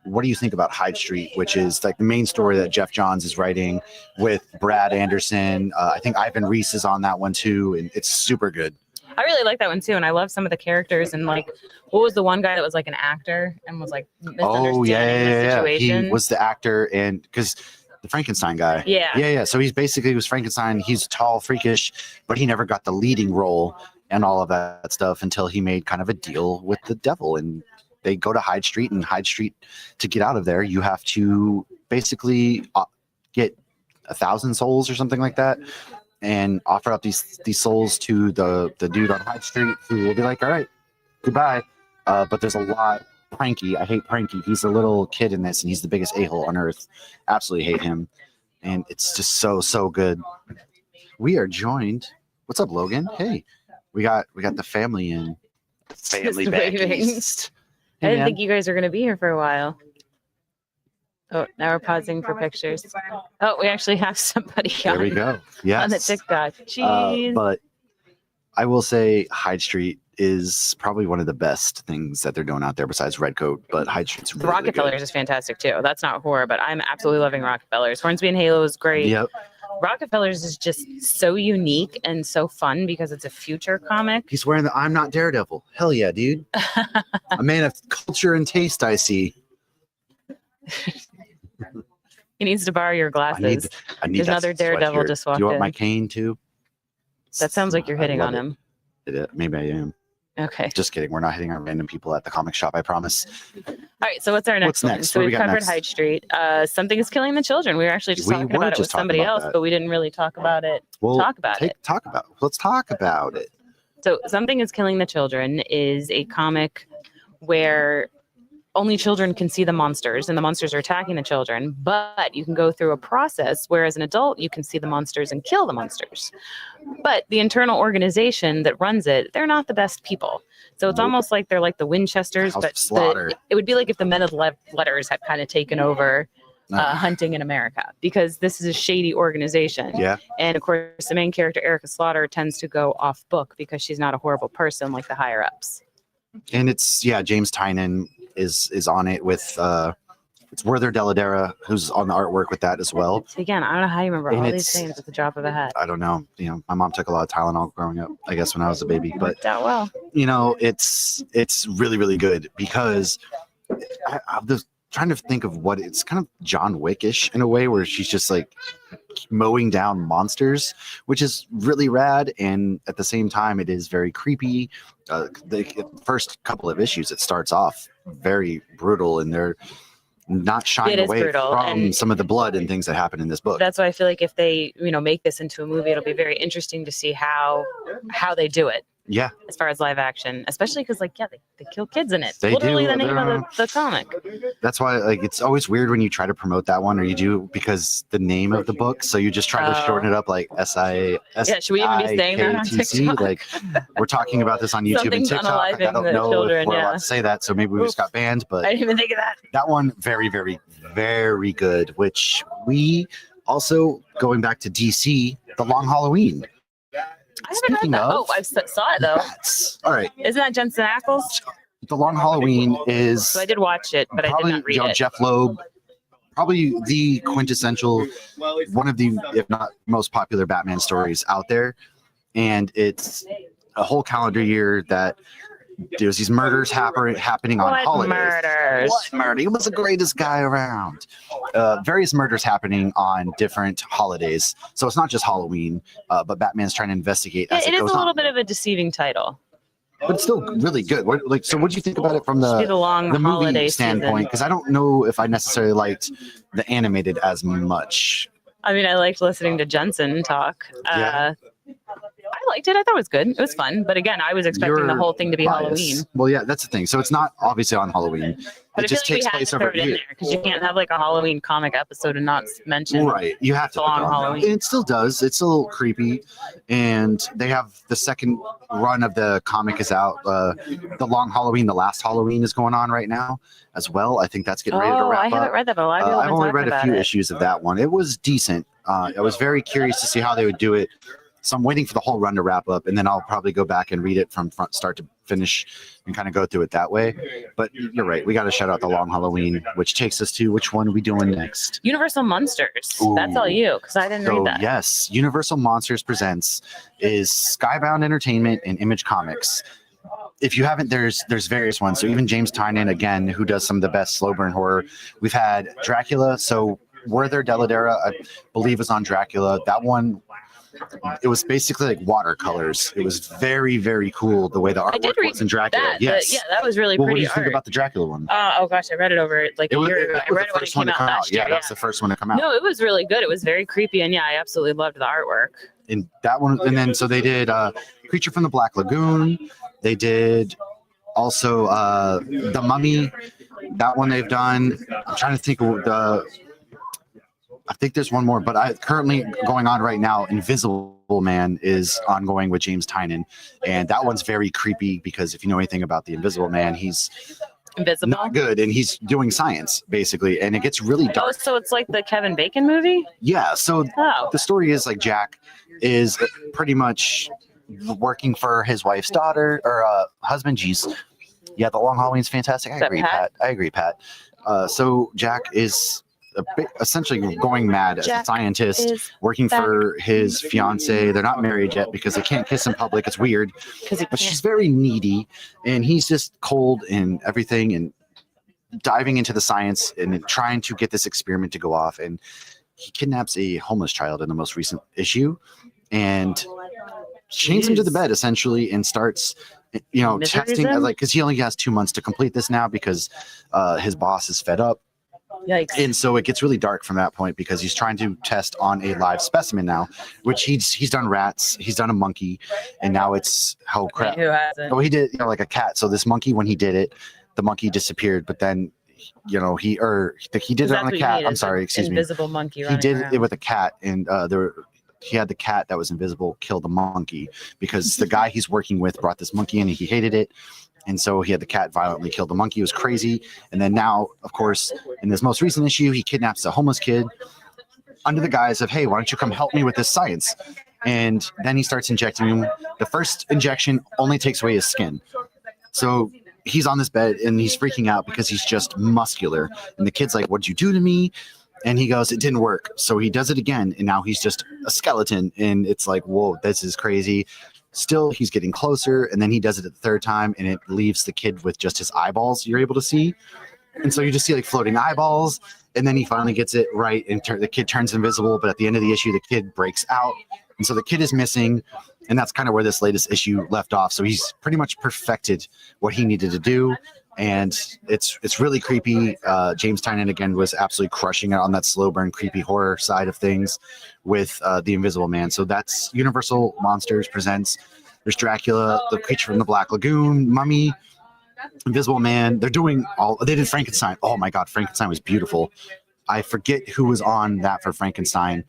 Speaker 2: what do you think about Hyde Street, which is like the main story that Jeff Johns is writing with Brad Anderson? I think Ivan Reese is on that one too, and it's super good.
Speaker 1: I really like that one too, and I love some of the characters. And like, what was the one guy that was like an actor and was like misunderstanding the situation?
Speaker 2: He was the actor, and because the Frankenstein guy.
Speaker 1: Yeah.
Speaker 2: Yeah. So he was Frankenstein. He's tall, freakish, but he never got the leading role and all of that stuff until he made kind of a deal with the devil. And they go to Hyde Street, and Hyde Street, to get out of there, you have to basically get 1,000 souls or something like that, and offer up these souls to the dude on Hyde Street, who will be like, all right, goodbye. But there's a lot. Pranky, I hate Pranky. He's a little kid in this, and he's the biggest a-hole on earth. Absolutely hate him. And it's just so good. We are joined. What's up, Logan? Hey, we got the family in. Family back east.
Speaker 1: I didn't think you guys were going to be here for a while. Oh, now we're pausing for pictures. Oh, we actually have somebody
Speaker 2: There we go. Yes.
Speaker 1: on the TikTok. Jeez.
Speaker 2: But I will say Hyde Street is probably one of the best things that they're doing out there besides Redcoat. But Hyde Street's
Speaker 1: The
Speaker 2: really
Speaker 1: Rockefellers
Speaker 2: good.
Speaker 1: is fantastic too. That's not horror, but I'm absolutely loving Rockefellers. Hornsby and Halo is great.
Speaker 2: Yep.
Speaker 1: Rockefellers is just so unique and so fun because it's a future comic.
Speaker 2: He's wearing the I'm Not Daredevil. Hell yeah, dude. A man of culture and taste, I see.
Speaker 1: He needs to borrow your glasses.
Speaker 2: I need
Speaker 1: There's
Speaker 2: that
Speaker 1: another Daredevil
Speaker 2: sweatshirt.
Speaker 1: just walked
Speaker 2: Do you want
Speaker 1: in.
Speaker 2: my cane too?
Speaker 1: That sounds like you're
Speaker 2: I
Speaker 1: hitting
Speaker 2: love
Speaker 1: on
Speaker 2: it.
Speaker 1: him.
Speaker 2: Maybe I am.
Speaker 1: Okay.
Speaker 2: Just kidding. We're not hitting on random people at the comic shop, I promise.
Speaker 1: All right. So what's our next
Speaker 2: What's
Speaker 1: one?
Speaker 2: next?
Speaker 1: So
Speaker 2: What do
Speaker 1: we've
Speaker 2: we got
Speaker 1: covered
Speaker 2: next?
Speaker 1: Hyde Street. Something is killing the children. We were actually just
Speaker 2: We
Speaker 1: talking
Speaker 2: were
Speaker 1: about it with
Speaker 2: just talking
Speaker 1: somebody
Speaker 2: about
Speaker 1: else,
Speaker 2: that.
Speaker 1: but we didn't really talk about it.
Speaker 2: Well,
Speaker 1: Talk about it.
Speaker 2: Let's talk about it.
Speaker 1: So Something is Killing the Children is a comic where only children can see the monsters and the monsters are attacking the children, but you can go through a process where as an adult you can see the monsters and kill the monsters. But the internal organization that runs it, they're not the best people. So it's
Speaker 2: Nope.
Speaker 1: almost like they're like the Winchesters,
Speaker 2: House
Speaker 1: but
Speaker 2: of Slaughter.
Speaker 1: it would be like if the Men of Letters had kind of taken over hunting in America, because this is a shady organization.
Speaker 2: Yeah.
Speaker 1: And of course, the main character, Erica Slaughter, tends to go off book because she's not a horrible person like the higher ups.
Speaker 2: And it's James Tynan is on it with it's Werther Dell'Edera who's on the artwork with that as well.
Speaker 1: So again, I don't know how you remember
Speaker 2: And
Speaker 1: all these
Speaker 2: it's-
Speaker 1: names at the drop of a hat.
Speaker 2: I don't know. My mom took a lot of Tylenol growing up, I guess, when I was a baby. But
Speaker 1: Worked out well.
Speaker 2: it's really, really good because I'm just trying to think of what it's kind of John Wick-ish in a way, where she's just like mowing down monsters, which is really rad. And at the same time, it is very creepy. The first couple of issues, it starts off very brutal, and they're not shying
Speaker 1: It is
Speaker 2: away
Speaker 1: brutal,
Speaker 2: from
Speaker 1: and
Speaker 2: some of the blood and things that happen in this book.
Speaker 1: That's why I feel like if they, make this into a movie, it'll be very interesting to see how they do it
Speaker 2: Yeah,
Speaker 1: as far as live action, especially because they kill kids in it.
Speaker 2: They
Speaker 1: Literally
Speaker 2: do.
Speaker 1: the name of the comic.
Speaker 2: that's why it's always weird when you try to promote that one, or you do, because the name of the book, so you just try to shorten it up like SIKTC.
Speaker 1: Yeah, should we even be saying that on TikTok?
Speaker 2: Like, we're talking about this on YouTube
Speaker 1: Something's
Speaker 2: and TikTok. Like, I
Speaker 1: unaliving
Speaker 2: don't
Speaker 1: the
Speaker 2: know
Speaker 1: children,
Speaker 2: if we're
Speaker 1: yeah.
Speaker 2: allowed to say that, so maybe we just got banned. But
Speaker 1: I didn't even think of that.
Speaker 2: that one, very, very, very good. Which we also, going back to DC, The Long Halloween.
Speaker 1: I haven't read
Speaker 2: Speaking
Speaker 1: that.
Speaker 2: of-
Speaker 1: I saw it though.
Speaker 2: All right,
Speaker 1: Isn't that Jensen Ackles?
Speaker 2: The Long Halloween is
Speaker 1: So I did watch it, but I did
Speaker 2: probably
Speaker 1: not read it.
Speaker 2: Jeff Loeb, probably the quintessential, one of the, if not most popular Batman stories out there. And it's a whole calendar year that there's these murders happening on
Speaker 1: What
Speaker 2: holidays.
Speaker 1: murders?
Speaker 2: What murder? He was the greatest guy around. Various murders happening on different holidays. So it's not just Halloween, but Batman's trying to investigate as
Speaker 1: It
Speaker 2: it
Speaker 1: is
Speaker 2: goes
Speaker 1: a little
Speaker 2: on.
Speaker 1: bit of a deceiving title.
Speaker 2: But it's still really good. So what do you think about it from
Speaker 1: Should be the long
Speaker 2: the
Speaker 1: holiday
Speaker 2: movie standpoint?
Speaker 1: season.
Speaker 2: Because I don't know if I necessarily liked the animated as much.
Speaker 1: I mean, I liked listening to Jensen talk.
Speaker 2: Yeah.
Speaker 1: I liked it. I thought it was good. It was fun. But again, I was expecting the
Speaker 2: You're
Speaker 1: whole thing to be
Speaker 2: biased.
Speaker 1: Halloween.
Speaker 2: Well, yeah, that's the thing. So it's not obviously on Halloween.
Speaker 1: But
Speaker 2: It
Speaker 1: I feel
Speaker 2: just
Speaker 1: like
Speaker 2: takes
Speaker 1: we had
Speaker 2: place
Speaker 1: to
Speaker 2: over
Speaker 1: throw it in
Speaker 2: here.
Speaker 1: there because you can't have like a Halloween comic episode and not mention.
Speaker 2: Right, you have to
Speaker 1: The
Speaker 2: put
Speaker 1: Long
Speaker 2: it on there.
Speaker 1: Halloween.
Speaker 2: And it still does. It's a little creepy, and they have the second run of the comic is out. The Long Halloween, the last Halloween is going on right now as well. I think that's getting ready to
Speaker 1: Oh, I
Speaker 2: wrap
Speaker 1: haven't
Speaker 2: up.
Speaker 1: read that, but a lot of people have
Speaker 2: I've
Speaker 1: been
Speaker 2: only
Speaker 1: talking
Speaker 2: read a
Speaker 1: about
Speaker 2: few
Speaker 1: it.
Speaker 2: issues of that one. It was decent. I was very curious to see how they would do it. So I'm waiting for the whole run to wrap up, and then I'll probably go back and read it from start to finish and kind of go through it that way. But you're right. We got to shout out the Long Halloween, which takes us to which one are we doing next?
Speaker 1: Universal Monsters. That's all
Speaker 2: Ooh.
Speaker 1: you, because I didn't
Speaker 2: So
Speaker 1: read that.
Speaker 2: yes, Universal Monsters Presents is Skybound Entertainment and Image Comics. If you haven't, there's various ones. So even James Tynan, again, who does some of the best slow burn horror. We've had Dracula. So Werther Dell'Edera, I believe, is on Dracula. That one, it was basically like watercolors. It was very, very cool the way the
Speaker 1: I did
Speaker 2: artwork
Speaker 1: read
Speaker 2: was in Dracula.
Speaker 1: that.
Speaker 2: Yes.
Speaker 1: Yeah, that was really
Speaker 2: Well, what do
Speaker 1: pretty
Speaker 2: you think
Speaker 1: art.
Speaker 2: about the Dracula one?
Speaker 1: Oh gosh, I read it over like a year ago. I read it when it came out last year.
Speaker 2: Yeah, that's the first one to come out.
Speaker 1: No, it was really good. It was very creepy, and yeah, I absolutely loved the artwork.
Speaker 2: And that one, and then so they did Creature from the Black Lagoon. They did also The Mummy. That one they've done. I'm trying to think of I think there's one more, but currently going on right now, Invisible Man is ongoing with James Tynion, and that one's very creepy because if you know anything about the Invisible Man, he's
Speaker 1: Invisible.
Speaker 2: not good, and he's doing science basically, and it gets really
Speaker 1: Oh,
Speaker 2: dark.
Speaker 1: so it's like the Kevin Bacon movie?
Speaker 2: Yeah, so
Speaker 1: Oh.
Speaker 2: the story is like Jack is pretty much working for his wife's daughter or husband. Geez, yeah, The Long Halloween's fantastic. I
Speaker 1: Is that
Speaker 2: agree,
Speaker 1: Pat?
Speaker 2: Pat. I agree, Pat. So Jack is essentially going mad as a
Speaker 1: Jack
Speaker 2: scientist,
Speaker 1: is
Speaker 2: working
Speaker 1: back.
Speaker 2: for his fiance. They're not married yet because they can't kiss in public. It's weird,
Speaker 1: Because he
Speaker 2: but
Speaker 1: can't.
Speaker 2: she's very needy, and he's just cold and everything, and diving into the science and trying to get this experiment to go off. And he kidnaps a homeless child in the most recent issue, and chains him to the
Speaker 1: Jeez.
Speaker 2: bed essentially, and starts
Speaker 1: Miseries
Speaker 2: testing
Speaker 1: him?
Speaker 2: like because he only has 2 months to complete this now because his boss is fed up.
Speaker 1: Yikes.
Speaker 2: And so it gets really dark from that point because he's trying to test on a live specimen now, which he's done rats, he's done a monkey, and now it's oh crap.
Speaker 1: Who hasn't?
Speaker 2: Oh, he did like a cat. So this monkey, when he did it, the monkey disappeared, but then he did it on
Speaker 1: That's
Speaker 2: a
Speaker 1: what you
Speaker 2: cat.
Speaker 1: need,
Speaker 2: I'm
Speaker 1: is
Speaker 2: sorry,
Speaker 1: an
Speaker 2: excuse me.
Speaker 1: Invisible monkey.
Speaker 2: He
Speaker 1: running
Speaker 2: did
Speaker 1: around.
Speaker 2: it with a cat, and he had the cat that was invisible kill the monkey because the guy he's working with brought this monkey in and he hated it. And so he had the cat violently kill the monkey. It was crazy. And then now, of course, in this most recent issue, he kidnaps a homeless kid under the guise of, hey, why don't you come help me with this science? And then he starts injecting him. The first injection only takes away his skin. So he's on this bed and he's freaking out because he's just muscular. And the kid's like, what'd you do to me? And he goes, it didn't work. So he does it again. And now he's just a skeleton. And it's like, whoa, this is crazy. Still, he's getting closer, and then he does it a third time, and it leaves the kid with just his eyeballs you're able to see. And so you just see like floating eyeballs, and then he finally gets it right, and the kid turns invisible. But at the end of the issue, the kid breaks out, and so the kid is missing, and that's kind of where this latest issue left off. So he's pretty much perfected what he needed to do, and it's really creepy. James Tynion again was absolutely crushing it on that slow burn, creepy horror side of things with the Invisible Man. So that's Universal Monsters presents. There's Dracula, the Creature from the Black Lagoon, Mummy, Invisible Man. They did Frankenstein. Oh my God, Frankenstein was beautiful. I forget who was on that for Frankenstein.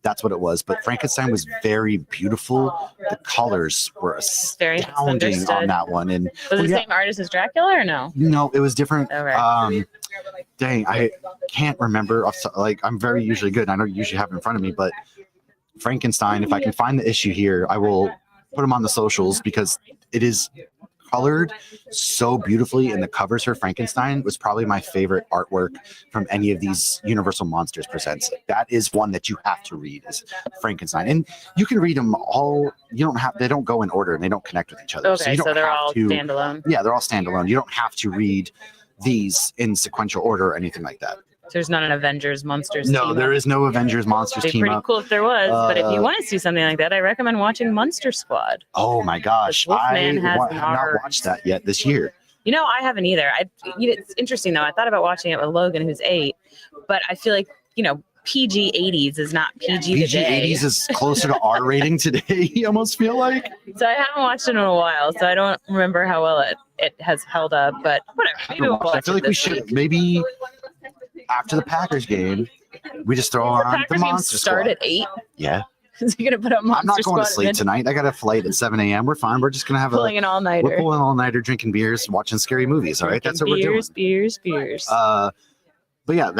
Speaker 2: That's what it was. But Frankenstein was very beautiful. The colors were
Speaker 1: Very
Speaker 2: astounding on
Speaker 1: misunderstood.
Speaker 2: that one. And
Speaker 1: Was it the
Speaker 2: yeah.
Speaker 1: same artist as Dracula or no?
Speaker 2: no, it was different.
Speaker 1: Okay.
Speaker 2: Dang, I can't remember. Like, I'm very usually good. I don't usually have it in front of me, but Frankenstein, if I can find the issue here, I will put them on the socials because it is colored so beautifully, and the covers for Frankenstein was probably my favorite artwork from any of these Universal Monsters presents. That is one that you have to read, is Frankenstein, and you can read them all. They don't go in order and they don't connect with each other.
Speaker 1: Okay,
Speaker 2: you don't
Speaker 1: so they're
Speaker 2: have
Speaker 1: all
Speaker 2: to,
Speaker 1: standalone.
Speaker 2: Yeah, they're all standalone. You don't have to read these in sequential order or anything like that.
Speaker 1: So there's not an Avengers Monsters
Speaker 2: No,
Speaker 1: team
Speaker 2: there
Speaker 1: up.
Speaker 2: is no Avengers Monsters
Speaker 1: It'd be
Speaker 2: team
Speaker 1: pretty
Speaker 2: up.
Speaker 1: cool if there was, but if you
Speaker 2: Uh,
Speaker 1: want to see something like that, I recommend watching Monster Squad.
Speaker 2: Oh my gosh,
Speaker 1: Wolfman has
Speaker 2: have
Speaker 1: an
Speaker 2: not
Speaker 1: arc.
Speaker 2: watched that yet this year.
Speaker 1: You know, I haven't either. It's interesting though. I thought about watching it with Logan, who's 8, but I feel like PG 80s is not PG
Speaker 2: PG
Speaker 1: today.
Speaker 2: 80s is closer to R rating today. You almost feel like.
Speaker 1: So I haven't watched it in a while, so I don't remember how well it has held up. But whatever. Maybe we'll watch
Speaker 2: I feel
Speaker 1: it
Speaker 2: like we
Speaker 1: this
Speaker 2: should
Speaker 1: week.
Speaker 2: maybe after the Packers game, we just throw on the
Speaker 1: Packers games
Speaker 2: Monster
Speaker 1: start
Speaker 2: Squad.
Speaker 1: at 8.
Speaker 2: Yeah,
Speaker 1: So you're gonna put up Monster
Speaker 2: I'm not going to
Speaker 1: Squad
Speaker 2: sleep
Speaker 1: and then
Speaker 2: tonight. I got a flight at 7 a.m. We're fine. We're just gonna have
Speaker 1: pulling an all
Speaker 2: we're
Speaker 1: nighter.
Speaker 2: pulling all nighter, drinking beers, watching scary movies. All right, that's what we're doing.
Speaker 1: Beers.
Speaker 2: But yeah,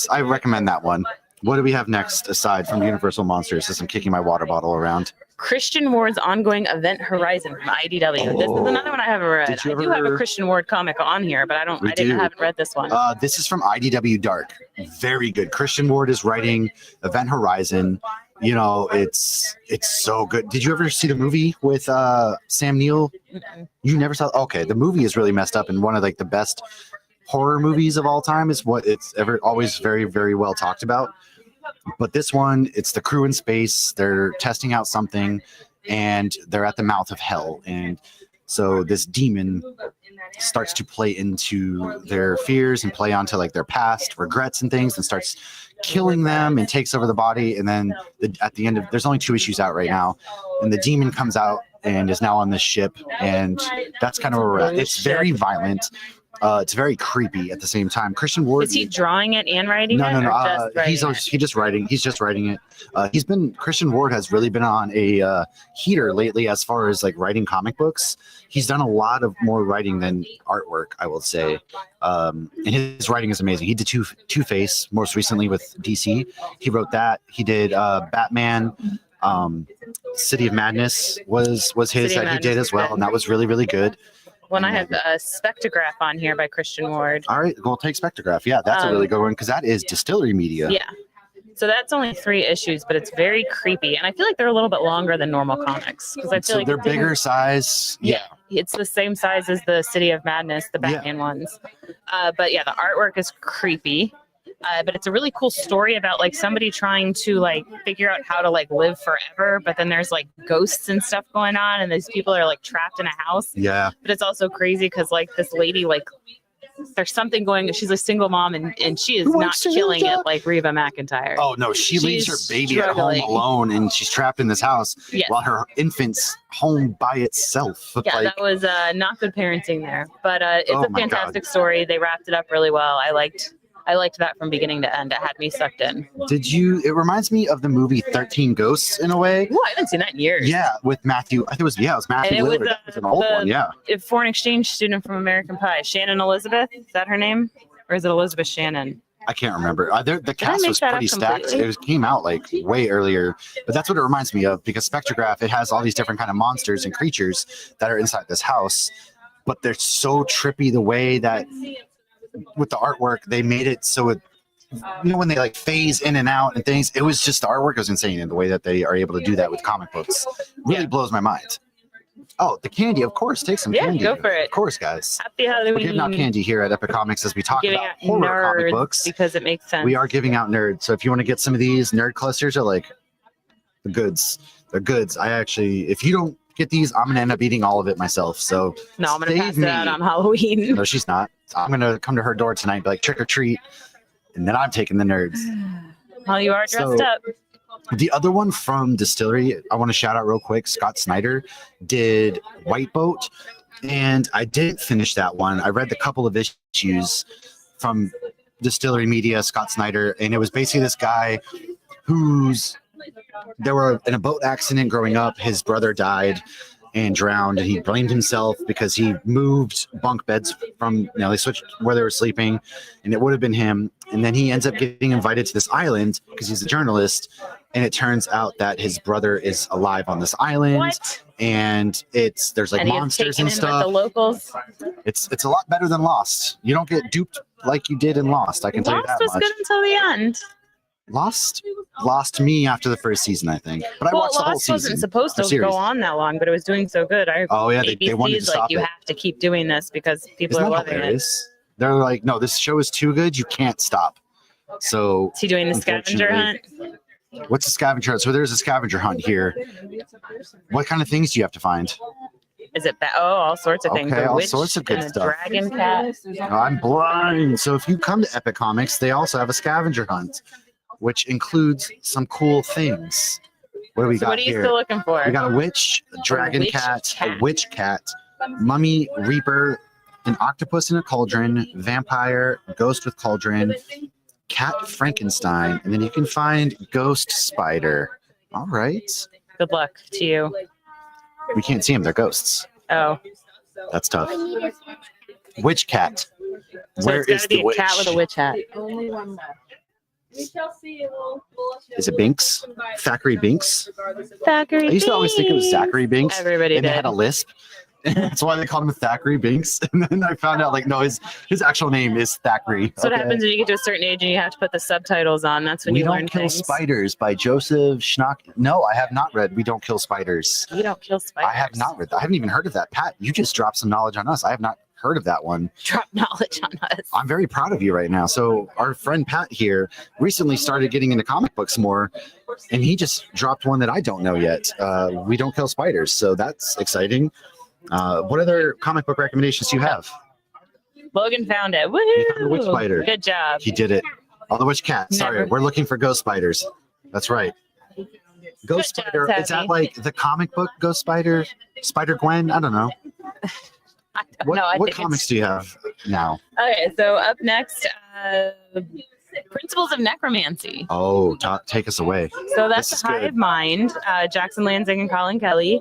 Speaker 2: I recommend that one. What do we have next aside from Universal Monsters? As I'm kicking my water bottle around.
Speaker 1: Christian Ward's ongoing Event Horizon from IDW. This is another one I haven't read.
Speaker 2: Did you
Speaker 1: I do have a
Speaker 2: ever-
Speaker 1: Christian Ward comic on here, but
Speaker 2: We do.
Speaker 1: haven't read this one.
Speaker 2: This is from IDW Dark. Very good. Christian Ward is writing Event Horizon. It's so good. Did you ever see the movie with Sam Neill?
Speaker 1: Mm-mm.
Speaker 2: You never saw. Okay, the movie is really messed up and one of like the best horror movies of all time is what it's ever always very, very well talked about. But this one, it's the crew in space. They're testing out something, and they're at the mouth of hell. And so this demon starts to play into their fears and play onto like their past regrets and things, and starts killing them and takes over the body. And then at the end of, there's only 2 issues out right now, and the demon comes out and is now on this ship, and that's kind of where we're at. It's very violent. It's very creepy at the same time. Christian Ward.
Speaker 1: Is he drawing it and writing it?
Speaker 2: No.
Speaker 1: Or just
Speaker 2: He's just writing. He's just writing it. Christian Ward has really been on a heater lately as far as like writing comic books. He's done a lot of more writing than artwork, I will say. And his writing is amazing. He did Two-Face most recently with DC. He wrote that. He did Batman. City of Madness was his that he did as well, and that was really, really good.
Speaker 1: When I have a Spectrograph on here by Christian Ward.
Speaker 2: All right, we'll take Spectrograph. Yeah, that's a really good one because that is Distillery Media.
Speaker 1: Yeah. So that's only 3 issues, but it's very creepy. And I feel like they're a little bit longer than normal comics. Because I feel
Speaker 2: so
Speaker 1: like
Speaker 2: they're bigger size. Yeah.
Speaker 1: It's the same size as the City of Madness, the Batman ones. But yeah, the artwork is creepy. But it's a really cool story about like somebody trying to like figure out how to like live forever, but then there's like ghosts and stuff going on, and these people are like trapped in a house.
Speaker 2: Yeah.
Speaker 1: But it's also crazy because like this lady, like there's something going. She's a single mom, and she is not killing it like Reba McEntire.
Speaker 2: Oh no, she leaves her baby
Speaker 1: struggling
Speaker 2: at home alone, and she's trapped in this house
Speaker 1: Yes.
Speaker 2: while her infant's home by itself.
Speaker 1: Yeah,
Speaker 2: Like,
Speaker 1: that was not good parenting there, but it's
Speaker 2: Oh
Speaker 1: a
Speaker 2: my
Speaker 1: fantastic story. They wrapped it up really well. I liked that from beginning to end. It had me sucked in.
Speaker 2: it reminds me of the movie 13 Ghosts in a way.
Speaker 1: Oh, I haven't seen that in years.
Speaker 2: Yeah, with Matthew. I think it was Matthew
Speaker 1: And it was,
Speaker 2: Lillard. It was an old one, yeah.
Speaker 1: A foreign exchange student from American Pie, Shannon Elizabeth. Is that her name, or is it Elizabeth Shannon?
Speaker 2: I can't remember. The cast
Speaker 1: make
Speaker 2: was
Speaker 1: that up
Speaker 2: pretty stacked.
Speaker 1: completely?
Speaker 2: Came out like way earlier, but that's what it reminds me of because Spectrograph, it has all these different kind of monsters and creatures that are inside this house, but they're so trippy the way that with the artwork they made it so it. When they like phase in and out and things, it was just the artwork was insane in the way that they are able to do that with comic books. Really blows my mind. Oh, the candy, of course. Take some candy.
Speaker 1: Go for it.
Speaker 2: Of course, guys.
Speaker 1: Happy Halloween.
Speaker 2: We're giving out candy here at Epic Comics as we talk
Speaker 1: Giving
Speaker 2: about
Speaker 1: out
Speaker 2: horror comic
Speaker 1: nerds
Speaker 2: books.
Speaker 1: because it makes sense.
Speaker 2: We are giving out nerds. So if you want to get some of these, nerd clusters are like the goods. They're goods. If you don't get these, I'm going to end up eating all of it myself. So
Speaker 1: No, I'm going to
Speaker 2: save
Speaker 1: pass it out
Speaker 2: me.
Speaker 1: on Halloween.
Speaker 2: No, she's not. I'm going to come to her door tonight and be like, trick or treat. And then I'm taking the nerds.
Speaker 1: Well, you are dressed up.
Speaker 2: The other one from Distillery, I want to shout out real quick. Scott Snyder did White Boat, and I didn't finish that one. I read the couple of issues from Distillery Media, Scott Snyder, and it was basically this guy they were in a boat accident growing up. His brother died and drowned, and he blamed himself because he moved bunk beds from, they switched where they were sleeping, and it would have been him. And then he ends up getting invited to this island because he's a journalist, and it turns out that his brother is alive on this island.
Speaker 1: What?
Speaker 2: And there's like
Speaker 1: And he gets
Speaker 2: monsters
Speaker 1: taken
Speaker 2: and
Speaker 1: in with
Speaker 2: stuff.
Speaker 1: the locals.
Speaker 2: It's a lot better than Lost. You don't get duped like you did in Lost. I can tell you
Speaker 1: Lost
Speaker 2: that
Speaker 1: was
Speaker 2: much.
Speaker 1: good until the end.
Speaker 2: Lost lost me after the first season, I think. But I
Speaker 1: Well,
Speaker 2: watched the whole
Speaker 1: Lost
Speaker 2: season.
Speaker 1: wasn't supposed
Speaker 2: the
Speaker 1: to
Speaker 2: series.
Speaker 1: go on that long, but it was doing so good.
Speaker 2: Oh yeah, they wanted to
Speaker 1: ABC's like,
Speaker 2: stop
Speaker 1: you
Speaker 2: it.
Speaker 1: have to keep doing this because people
Speaker 2: Isn't
Speaker 1: are
Speaker 2: that
Speaker 1: loving it.
Speaker 2: hilarious? They're like, no, this show is too good. You can't stop. So
Speaker 1: Is he doing the scavenger hunt?
Speaker 2: what's a scavenger hunt? So there's a scavenger hunt here. What kind of things do you have to find?
Speaker 1: Is it all sorts of things?
Speaker 2: Okay,
Speaker 1: A
Speaker 2: all
Speaker 1: witch
Speaker 2: sorts of good
Speaker 1: and a
Speaker 2: stuff.
Speaker 1: dragon cat.
Speaker 2: I'm blind. So if you come to Epic Comics, they also have a scavenger hunt, which includes some cool things. What do we
Speaker 1: So
Speaker 2: got
Speaker 1: what are you
Speaker 2: here?
Speaker 1: still looking for?
Speaker 2: We got a witch, a dragon
Speaker 1: witch
Speaker 2: cat, a
Speaker 1: cat.
Speaker 2: witch cat, mummy, reaper, an octopus in a cauldron, vampire, ghost with cauldron, cat Frankenstein, and then you can find ghost spider. All right.
Speaker 1: Good luck to you.
Speaker 2: We can't see them. They're ghosts.
Speaker 1: Oh,
Speaker 2: That's tough. Witch cat.
Speaker 1: so
Speaker 2: Where
Speaker 1: it's got
Speaker 2: is
Speaker 1: to be
Speaker 2: the
Speaker 1: a
Speaker 2: witch?
Speaker 1: cat with a witch hat.
Speaker 3: Only one left.
Speaker 2: Is it Binks? Thackeray Binks?
Speaker 1: Thackeray
Speaker 2: I used to always think it was
Speaker 1: Binks.
Speaker 2: Zachary Binks.
Speaker 1: Everybody
Speaker 2: And they
Speaker 1: did.
Speaker 2: had a lisp. That's why they called him Thackeray Binks. And then I found out, like, no, his actual name is Thackeray.
Speaker 1: So what happens when you get to a certain age and you have to put the subtitles on? That's when
Speaker 2: We
Speaker 1: you
Speaker 2: Don't
Speaker 1: learn
Speaker 2: Kill
Speaker 1: things.
Speaker 2: Spiders by Joseph Schnock. No, I have not read We Don't Kill Spiders.
Speaker 1: You don't kill spiders.
Speaker 2: I have not read that. I haven't even heard of that. Pat, you just dropped some knowledge on us. I have not heard of that one.
Speaker 1: Drop knowledge on us.
Speaker 2: I'm very proud of you right now. So our friend Pat here recently started getting into comic books more, and he just dropped one that I don't know yet. We Don't Kill Spiders. So that's exciting. What other comic book recommendations do you have?
Speaker 1: Logan found it. Woo!
Speaker 2: He found the witch spider.
Speaker 1: Good job.
Speaker 2: He did it. Oh, the witch cat. Sorry,
Speaker 1: Never.
Speaker 2: we're looking for ghost spiders. That's right. Ghost
Speaker 1: Good job,
Speaker 2: Spider. Is that
Speaker 1: Tabby.
Speaker 2: like the comic book Ghost Spider? Spider Gwen? I don't know.
Speaker 1: I don't
Speaker 2: What,
Speaker 1: know. I
Speaker 2: what
Speaker 1: think
Speaker 2: comics
Speaker 1: it's-
Speaker 2: do you have now?
Speaker 1: Okay, so up next, Principles of Necromancy.
Speaker 2: Oh, take us away.
Speaker 1: So that's
Speaker 2: This is
Speaker 1: Hive
Speaker 2: good.
Speaker 1: Mind, Jackson Lansing and Colin Kelly,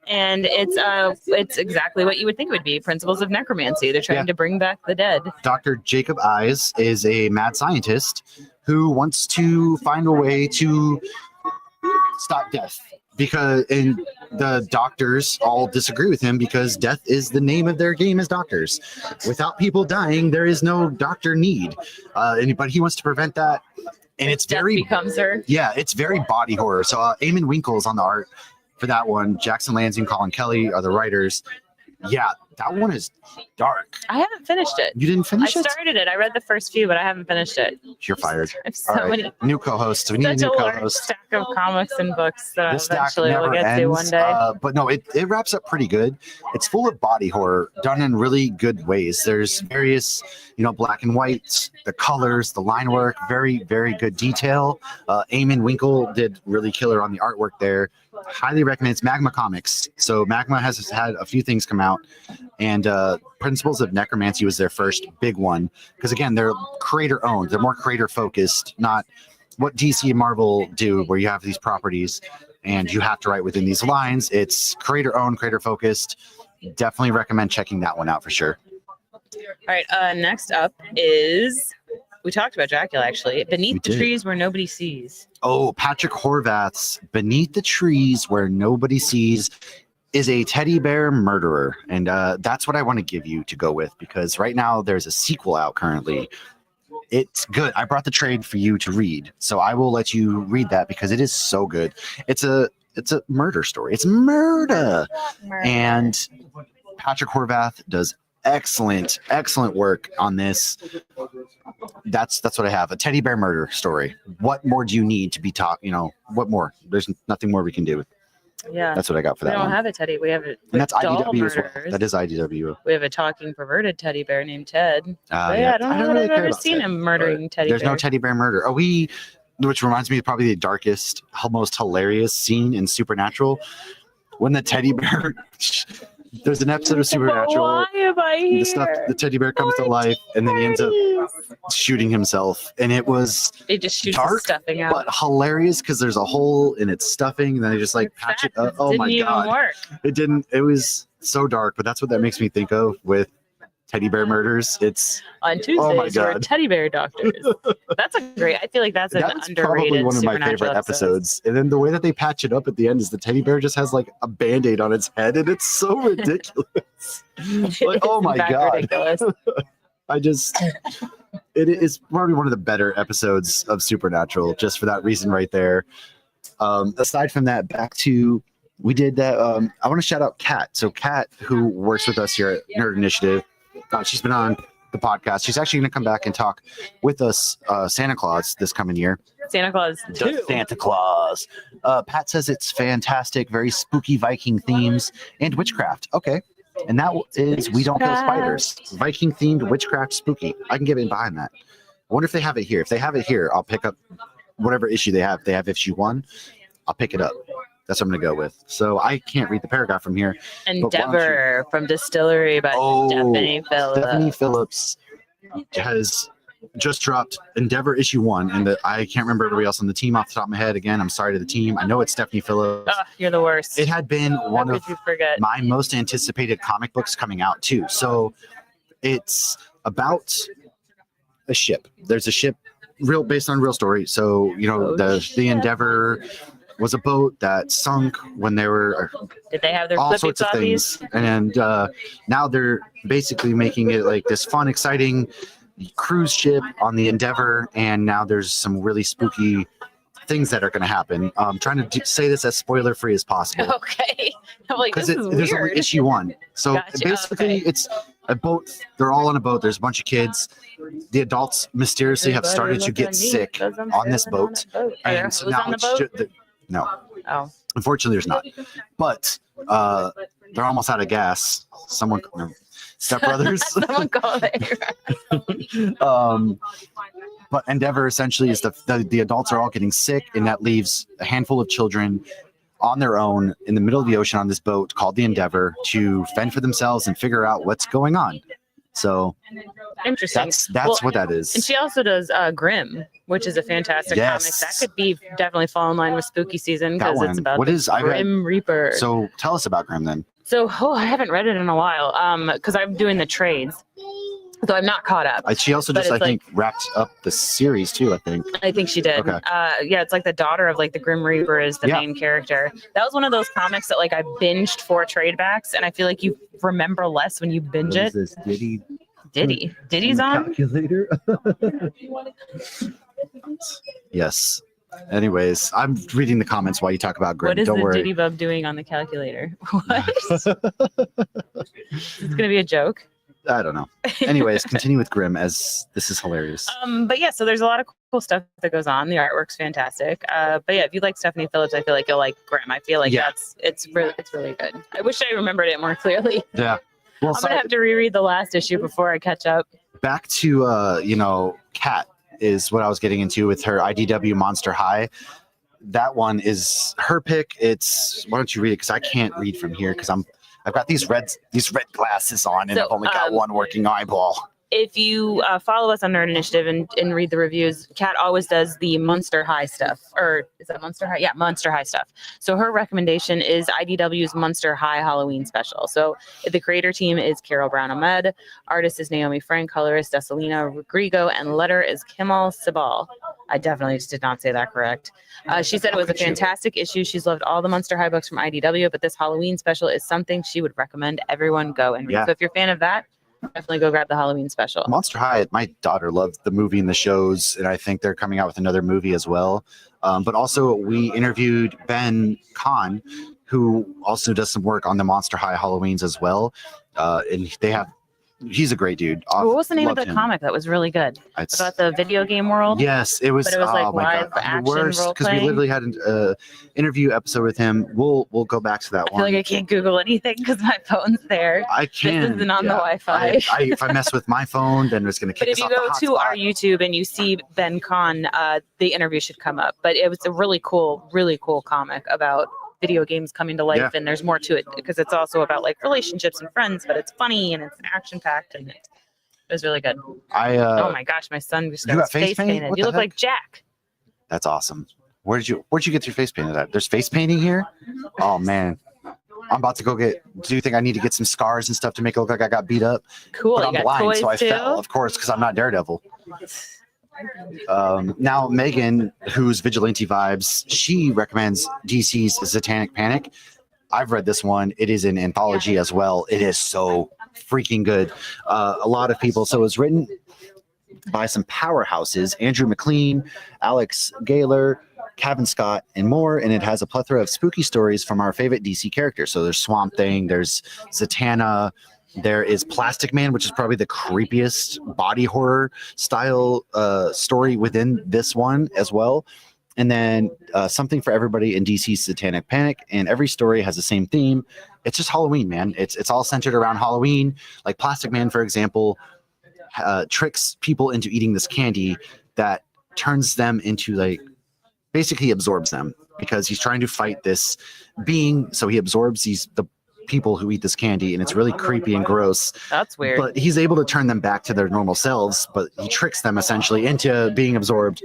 Speaker 1: and it's exactly what you would think it would be. Principles of Necromancy. They're trying
Speaker 2: Yeah.
Speaker 1: to bring back the dead.
Speaker 2: Dr. Jacob Eyes is a mad scientist who wants to find a way to stop death and the doctors all disagree with him because death is the name of their game as doctors. Without people dying, there is no doctor need. But he wants to prevent that, and it's
Speaker 1: Death
Speaker 2: very
Speaker 1: becomes her.
Speaker 2: yeah, it's very body horror. So Eamon Winkle's on the art for that one. Jackson Lansing, Colin Kelly are the writers. Yeah, that one is dark.
Speaker 1: I haven't finished it.
Speaker 2: You didn't
Speaker 1: I
Speaker 2: finish it?
Speaker 1: started it. I read the first few, but I haven't finished it.
Speaker 2: You're fired.
Speaker 1: I have so
Speaker 2: All right,
Speaker 1: many.
Speaker 2: new co-host. We need a
Speaker 1: Such
Speaker 2: new
Speaker 1: a large
Speaker 2: co-host.
Speaker 1: stack of comics and books that
Speaker 2: This
Speaker 1: I'll
Speaker 2: stack
Speaker 1: eventually will
Speaker 2: never
Speaker 1: get to one
Speaker 2: ends.
Speaker 1: day.
Speaker 2: But no, it wraps up pretty good. It's full of body horror done in really good ways. There's various, black and whites, the colors, the line work, very, very good detail. Eamon Winkle did really killer on the artwork there. Highly recommend. It's Magma Comics. So Magma has had a few things come out, and Principles of Necromancy was their first big one because again, they're creator owned. They're more creator focused, not what DC and Marvel do, where you have these properties and you have to write within these lines. It's creator owned, creator focused. Definitely recommend checking that one out for sure.
Speaker 1: All right. Next up is we talked about Dracula actually. Beneath
Speaker 2: We
Speaker 1: the
Speaker 2: did.
Speaker 1: Trees Where Nobody Sees.
Speaker 2: Oh, Patrick Horvath's Beneath the Trees Where Nobody Sees is a teddy bear murderer. And that's what I want to give you to go with because right now there's a sequel out currently. It's good. I brought the trade for you to read. So I will let you read that because it is so good. It's a murder story. It's murder. And Patrick Horvath does excellent work on this. That's what I have. A teddy bear murder story. What more do you need to be taught? What more? There's nothing more we can do.
Speaker 1: Yeah.
Speaker 2: That's what I got for
Speaker 1: We
Speaker 2: that
Speaker 1: don't
Speaker 2: one.
Speaker 1: have a teddy. We have a
Speaker 2: And that's
Speaker 1: doll
Speaker 2: IDW as well.
Speaker 1: murderers.
Speaker 2: That is IDW.
Speaker 1: We have a talking perverted teddy bear named Ted. But
Speaker 2: Yeah,
Speaker 1: I don't know that
Speaker 2: really
Speaker 1: I've
Speaker 2: care
Speaker 1: ever
Speaker 2: about
Speaker 1: seen
Speaker 2: Ted,
Speaker 1: him murdering teddy
Speaker 2: There's no
Speaker 1: bears.
Speaker 2: teddy bear murder. Which reminds me of probably the darkest, most hilarious scene in Supernatural when the teddy bear. There's an episode of Supernatural.
Speaker 1: Why am I here?
Speaker 2: The teddy bear comes to life, and then he ends up shooting himself, and it was
Speaker 1: It just shoots
Speaker 2: dark,
Speaker 1: the stuffing out.
Speaker 2: but hilarious because there's a hole in its stuffing, and then they just like
Speaker 1: In
Speaker 2: patch it
Speaker 1: fact,
Speaker 2: up. Oh my
Speaker 1: didn't even
Speaker 2: god,
Speaker 1: work.
Speaker 2: it didn't. It was so dark, but that's what that makes me think of with teddy bear murders. It's
Speaker 1: On Tuesdays,
Speaker 2: my
Speaker 1: we're
Speaker 2: God.
Speaker 1: teddy bear doctors. That's a great. I feel like that's an
Speaker 2: that's
Speaker 1: underrated
Speaker 2: probably one of my
Speaker 1: Supernatural
Speaker 2: favorite
Speaker 1: episode.
Speaker 2: episodes. And then the way that they patch it up at the end is the teddy bear just has like a band-aid on its head, and it's so ridiculous. Like, oh
Speaker 1: It's
Speaker 2: my
Speaker 1: in fact
Speaker 2: god.
Speaker 1: ridiculous.
Speaker 2: It is probably one of the better episodes of Supernatural just for that reason right there. Aside from that, back to we did that. I want to shout out Kat. So Kat, who works with us here at Nerd Initiative, she's been on the podcast. She's actually going to come back and talk with us Santa Claus this coming year.
Speaker 1: Santa Claus
Speaker 2: The
Speaker 1: 2.
Speaker 2: Santa Claus. Pat says it's fantastic, very spooky Viking themes and witchcraft. Okay. And that is We Don't Kill Spiders. Viking themed witchcraft spooky. I can get in behind that. I wonder if they have it here. If they have it here, I'll pick up whatever issue they have. If they have issue 1, I'll pick it up. That's what I'm going to go with. So I can't read the paragraph from here.
Speaker 1: Endeavor from Distillery by Stephanie Phillips.
Speaker 2: Stephanie Phillips has just dropped Endeavor issue 1, and I can't remember everybody else on the team off the top of my head. Again, I'm sorry to the team. I know it's Stephanie Phillips.
Speaker 1: Oh, you're the worst.
Speaker 2: It had been one
Speaker 1: How
Speaker 2: of
Speaker 1: could you forget?
Speaker 2: my most anticipated comic books coming out too. So it's about a ship. There's a ship based on real story. So, the Endeavor was a boat that sunk when they were
Speaker 1: Did they have their
Speaker 2: all
Speaker 1: flippy
Speaker 2: sorts of
Speaker 1: floppies?
Speaker 2: things. And now they're basically making it like this fun, exciting cruise ship on the Endeavor. And now there's some really spooky things that are going to happen. I'm trying to say this as spoiler free as possible.
Speaker 1: Okay. I'm like, this
Speaker 2: Because
Speaker 1: is
Speaker 2: there's
Speaker 1: weird.
Speaker 2: only issue 1. So
Speaker 1: Gotcha,
Speaker 2: basically
Speaker 1: okay.
Speaker 2: A boat. They're all on a boat. There's a bunch of kids. The adults mysteriously have started to get sick on this boat. And so now it's no.
Speaker 1: Oh.
Speaker 2: Unfortunately, there's not. But they're almost out of gas. Someone, Step Brothers.
Speaker 1: Someone call it.
Speaker 2: But Endeavor essentially is the adults are all getting sick, and that leaves a handful of children on their own in the middle of the ocean on this boat called the Endeavor to fend for themselves and figure out what's going on. So
Speaker 1: interesting.
Speaker 2: That's what that is.
Speaker 1: And she also does Grimm, which is a fantastic comic. That could be definitely fall in line with spooky season because it's about Grim Reaper.
Speaker 2: So tell us about Grimm then.
Speaker 1: So I haven't read it in a while because I'm doing the trades. So I'm not caught up.
Speaker 2: She also just, I think, wrapped up the series too, I think
Speaker 1: she did.
Speaker 2: Okay.
Speaker 1: Yeah, it's like the daughter of like the Grim Reaper is the main character. That was one of those comics that like I binged 4 trade backs, and I feel like you remember less when you binge it.
Speaker 3: Is this
Speaker 1: Diddy's on?
Speaker 3: Calculator?
Speaker 2: Yes. Anyways, I'm reading the comments while you talk about Grimm.
Speaker 1: What is
Speaker 2: Don't
Speaker 1: the
Speaker 2: worry.
Speaker 1: Diddy Bub doing on the calculator? What? It's gonna be a joke.
Speaker 2: I don't know. Anyways, continue with Grimm, as this is hilarious.
Speaker 1: But yeah, so there's a lot of cool stuff that goes on. The artwork's fantastic. But yeah, if you like Stephanie Phillips, I feel like you'll like Grimm. I feel like it's really good. I wish I remembered it more clearly.
Speaker 2: Yeah. Well,
Speaker 1: I'm gonna have to reread the last issue before I catch up.
Speaker 2: Back to Kat is what I was getting into with her IDW Monster High. That one is her pick. Why don't you read it? Because I can't read from here because I've got these red glasses on and I've only got one working eyeball.
Speaker 1: If you follow us on Nerd Initiative and read the reviews, Kat always does the Monster High stuff. Or is that Monster High? Yeah, Monster High stuff. So her recommendation is IDW's Monster High Halloween special. So the creator team is Carol Brown Ahmed, artist is Naomi Frank, colorist Dessalina Rodrigo, and letter is Kemal Sibal. I definitely just did not say that correct. She said it was a fantastic issue. She's loved all the Monster High books from IDW, but this Halloween special is something she would recommend everyone go and read.
Speaker 2: Yeah.
Speaker 1: So if you're a fan of that, definitely go grab the Halloween special.
Speaker 2: Monster High, my daughter loved the movie and the shows, and I think they're coming out with another movie as well. But also, we interviewed Ben Kahn, who also does some work on the Monster High Halloweens as well. And he's a great dude.
Speaker 1: What was the name of the comic that was really good? About the video game world?
Speaker 2: Yes, it was.
Speaker 1: But it was like live action role
Speaker 2: because we
Speaker 1: playing.
Speaker 2: literally had an interview episode with him. We'll go back to that
Speaker 1: I feel like I can't Google anything because my phone's there.
Speaker 2: I can.
Speaker 1: This isn't on the Wi-Fi.
Speaker 2: If I mess with my phone, then it's going to kick us off the hotspot.
Speaker 1: But if you go to our YouTube and you see Ben Kahn, the interview should come up. But it was a really cool comic about video games coming to life, and there's more to it because it's also about like relationships and friends, but it's funny and it's action packed and it was really good. Oh my gosh, my son just got his face painted. You look like Jack.
Speaker 2: That's awesome. Where'd you get your face painted at? There's face painting here? Oh man. I'm about to go do you think I need to get some scars and stuff to make it look like I got beat up?
Speaker 1: Cool.
Speaker 2: But I'm blind, so I fell, of course, because I'm not Daredevil. Now Megan, who's Vigilante Vibes, she recommends DC's Satanic Panic. I've read this one. It is an anthology as well. It is so freaking good. A lot of people. So it's written by some powerhouses: Andrew McLean, Alex Gaylor, Kevin Scott, and more. And it has a plethora of spooky stories from our favorite DC characters. So there's Swamp Thing, there's Zatanna, there is Plastic Man, which is probably the creepiest body horror style story within this one as well. And then something for everybody in DC's Satanic Panic. And every story has the same theme. It's just Halloween, man. It's all centered around Halloween. Like Plastic Man, for example, tricks people into eating this candy that turns them into basically absorbs them because he's trying to fight this being. So he absorbs the people who eat this candy, and it's really creepy and gross.
Speaker 1: That's weird.
Speaker 2: But he's able to turn them back to their normal selves, but he tricks them essentially into being absorbed.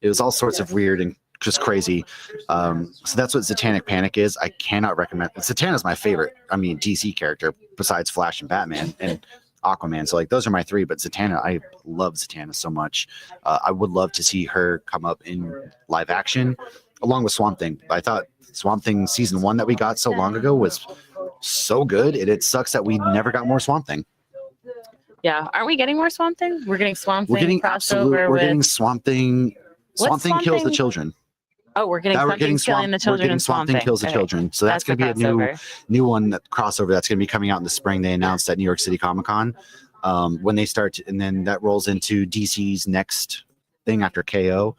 Speaker 2: It was all sorts of weird and just crazy. So that's what Satanic Panic is. I cannot recommend. Zatanna's my favorite. DC character besides Flash and Batman and Aquaman. So those are my 3. But Zatanna, I love Zatanna so much. I would love to see her come up in live action along with Swamp Thing. I thought Swamp Thing season 1 that we got so long ago was so good. It sucks that we never got more Swamp Thing.
Speaker 1: Yeah, aren't we getting more Swamp Thing? We're getting Swamp Thing.
Speaker 2: We're getting Swamp Thing. Swamp Thing kills the children.
Speaker 1: Oh, we're getting something killing the children in
Speaker 2: Swamp Thing kills the
Speaker 1: Okay.
Speaker 2: children. So that's going to be a
Speaker 1: crossover.
Speaker 2: new one crossover that's going to be coming out in the spring. They announced at New York City Comic Con when they start, and then that rolls into DC's next thing after KO.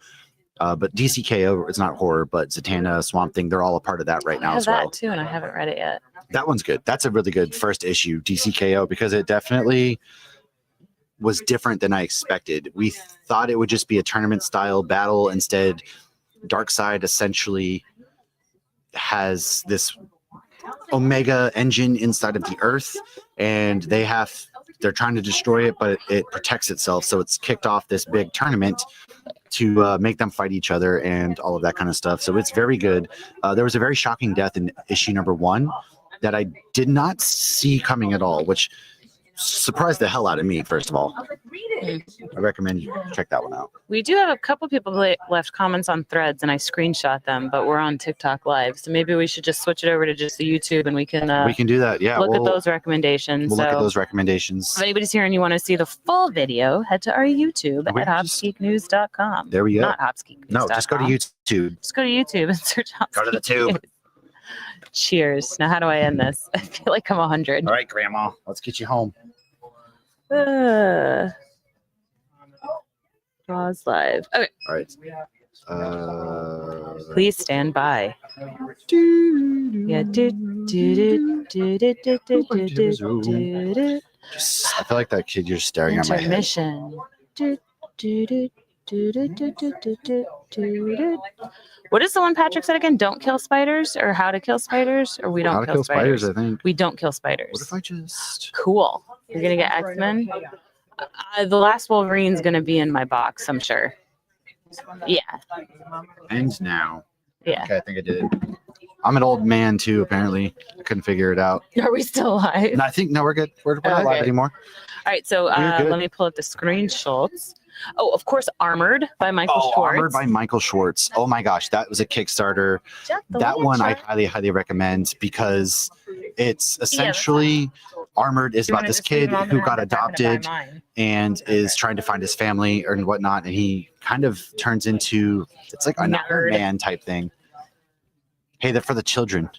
Speaker 2: But DC KO is not horror, but Zatanna, Swamp Thing, they're all a part of that right
Speaker 1: I
Speaker 2: now
Speaker 1: have
Speaker 2: as well.
Speaker 1: that too, and I haven't read it yet.
Speaker 2: That one's good. That's a really good first issue, DC KO, because it definitely was different than I expected. We thought it would just be a tournament style battle. Instead, Darkseid essentially has this Omega engine inside of the Earth, and they're trying to destroy it, but it protects itself. So it's kicked off this big tournament to make them fight each other and all of that kind of stuff. So it's very good. There was a very shocking death in issue number 1 that I did not see coming at all, which surprised the hell out of me, first of all. I recommend you check that one out.
Speaker 1: We do have a couple people left comments on Threads, and I screenshot them, but we're on TikTok Live, so maybe we should just switch it over to just the YouTube, and we can
Speaker 2: do that. Yeah,
Speaker 1: look at those recommendations.
Speaker 2: We'll look at those recommendations.
Speaker 1: If anybody's here and you want to see the full video, head to our YouTube at hopsgeeknews.com.
Speaker 2: There we go.
Speaker 1: Not hopsgeeknews.com.
Speaker 2: No, just go to YouTube.
Speaker 1: Just go to YouTube and search Hopsgeek
Speaker 2: Go to the tube.
Speaker 1: News. Cheers. Now, how do I end this? I feel like I'm 100.
Speaker 2: All right, Grandma, let's get you home.
Speaker 1: Pause live. Okay.
Speaker 2: All right.
Speaker 1: Please stand by. Yeah.
Speaker 2: I feel like that kid you're staring at my head.
Speaker 1: Intermission. What is the one Patrick said again? Don't kill spiders, or how to kill spiders, or we don't
Speaker 2: How to kill spiders, I think.
Speaker 1: We don't kill spiders.
Speaker 2: What if I just...
Speaker 1: Cool. You're gonna get X-Men. The last Wolverine's gonna be in my box, I'm sure. Yeah.
Speaker 2: Ends now.
Speaker 1: Yeah.
Speaker 2: Okay, I think I did it. I'm an old man too, apparently. I couldn't figure it out.
Speaker 1: Are we still live?
Speaker 2: And I think, no, we're good. We're not live anymore.
Speaker 1: All right, so let me pull up the screenshots. Oh, of course, Armored by Michael Schwartz.
Speaker 2: Armored by Michael Schwartz. Oh my gosh, that was a Kickstarter. That one I highly, highly recommend because it's essentially Armored is about this kid who got adopted and is trying to find his family and whatnot, and he kind of turns into, it's like an Iron Man type thing. Hey, they're for the children.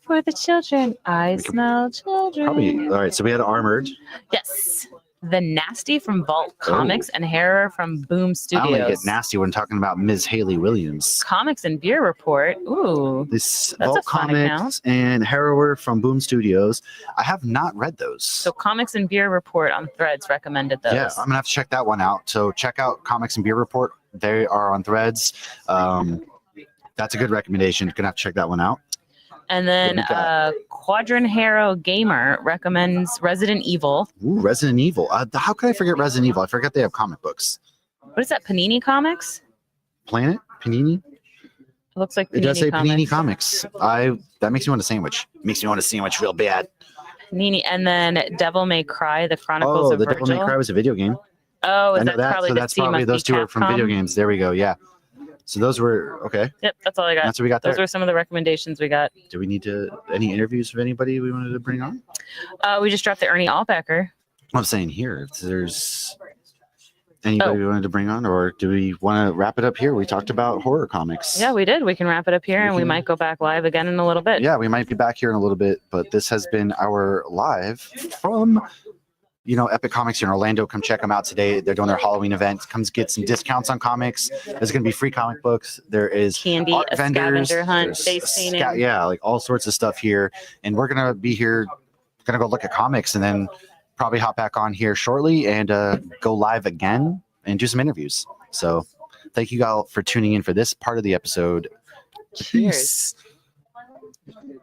Speaker 1: For the children, I smell children.
Speaker 2: Probably. All right, so we had Armored.
Speaker 1: Yes. The Nasty from Vault Comics and Harrower from Boom
Speaker 2: I
Speaker 1: Studios.
Speaker 2: only get nasty when talking about Ms. Haley Williams.
Speaker 1: Comics and Beer Report. Ooh.
Speaker 2: This
Speaker 1: That's
Speaker 2: Vault
Speaker 1: a fun
Speaker 2: Comics
Speaker 1: account.
Speaker 2: and Harrower from Boom Studios. I have not read those.
Speaker 1: So Comics and Beer Report on Threads recommended those.
Speaker 2: Yeah, I'm gonna have to check that one out. So check out Comics and Beer Report. They are on Threads. That's a good recommendation. Gonna have to check that one out.
Speaker 1: And then Quadrant Hero Gamer recommends Resident Evil.
Speaker 2: Ooh, Resident Evil. How could I forget Resident Evil? I forgot they have comic books.
Speaker 1: What is that? Panini Comics?
Speaker 2: Planet? Panini?
Speaker 1: It looks like Panini
Speaker 2: It does say
Speaker 1: Comics.
Speaker 2: Panini Comics. That makes me want a sandwich. Makes me want a sandwich real bad.
Speaker 1: Panini. And then Devil May Cry, The Chronicles of
Speaker 2: the
Speaker 1: Virgil.
Speaker 2: Devil May Cry was a video game.
Speaker 1: Oh,
Speaker 2: I
Speaker 1: is
Speaker 2: know
Speaker 1: that
Speaker 2: that.
Speaker 1: probably
Speaker 2: So
Speaker 1: the
Speaker 2: that's
Speaker 1: C
Speaker 2: probably
Speaker 1: must
Speaker 2: those
Speaker 1: be
Speaker 2: two are from video
Speaker 1: Capcom?
Speaker 2: games. There we go. Yeah. So those were okay.
Speaker 1: Yep, that's all I got.
Speaker 2: That's what we got there.
Speaker 1: Those were some of the recommendations we got.
Speaker 2: Do we need any interviews of anybody we wanted to bring on?
Speaker 1: We just dropped the Ernie Allbecker.
Speaker 2: I'm saying here, if there's anybody we wanted to bring on, or do we want to wrap it up here? We talked about horror comics.
Speaker 1: Yeah, we did. We can wrap it up here, and we might go back live again in a little bit.
Speaker 2: Yeah, we might be back here in a little bit, but this has been our live from, Epic Comics in Orlando. Come check them out today. They're doing their Halloween event. Come get some discounts on comics. There's going to be free comic books. There is
Speaker 1: Candy,
Speaker 2: art
Speaker 1: a
Speaker 2: vendors.
Speaker 1: scavenger hunt,
Speaker 2: There's
Speaker 1: face painting.
Speaker 2: like all sorts of stuff here. And we're going to be here, going to go look at comics and then probably hop back on here shortly and go live again and do some interviews. So thank you all for tuning in for this part of the episode.
Speaker 1: Cheers.
Speaker 2: Peace.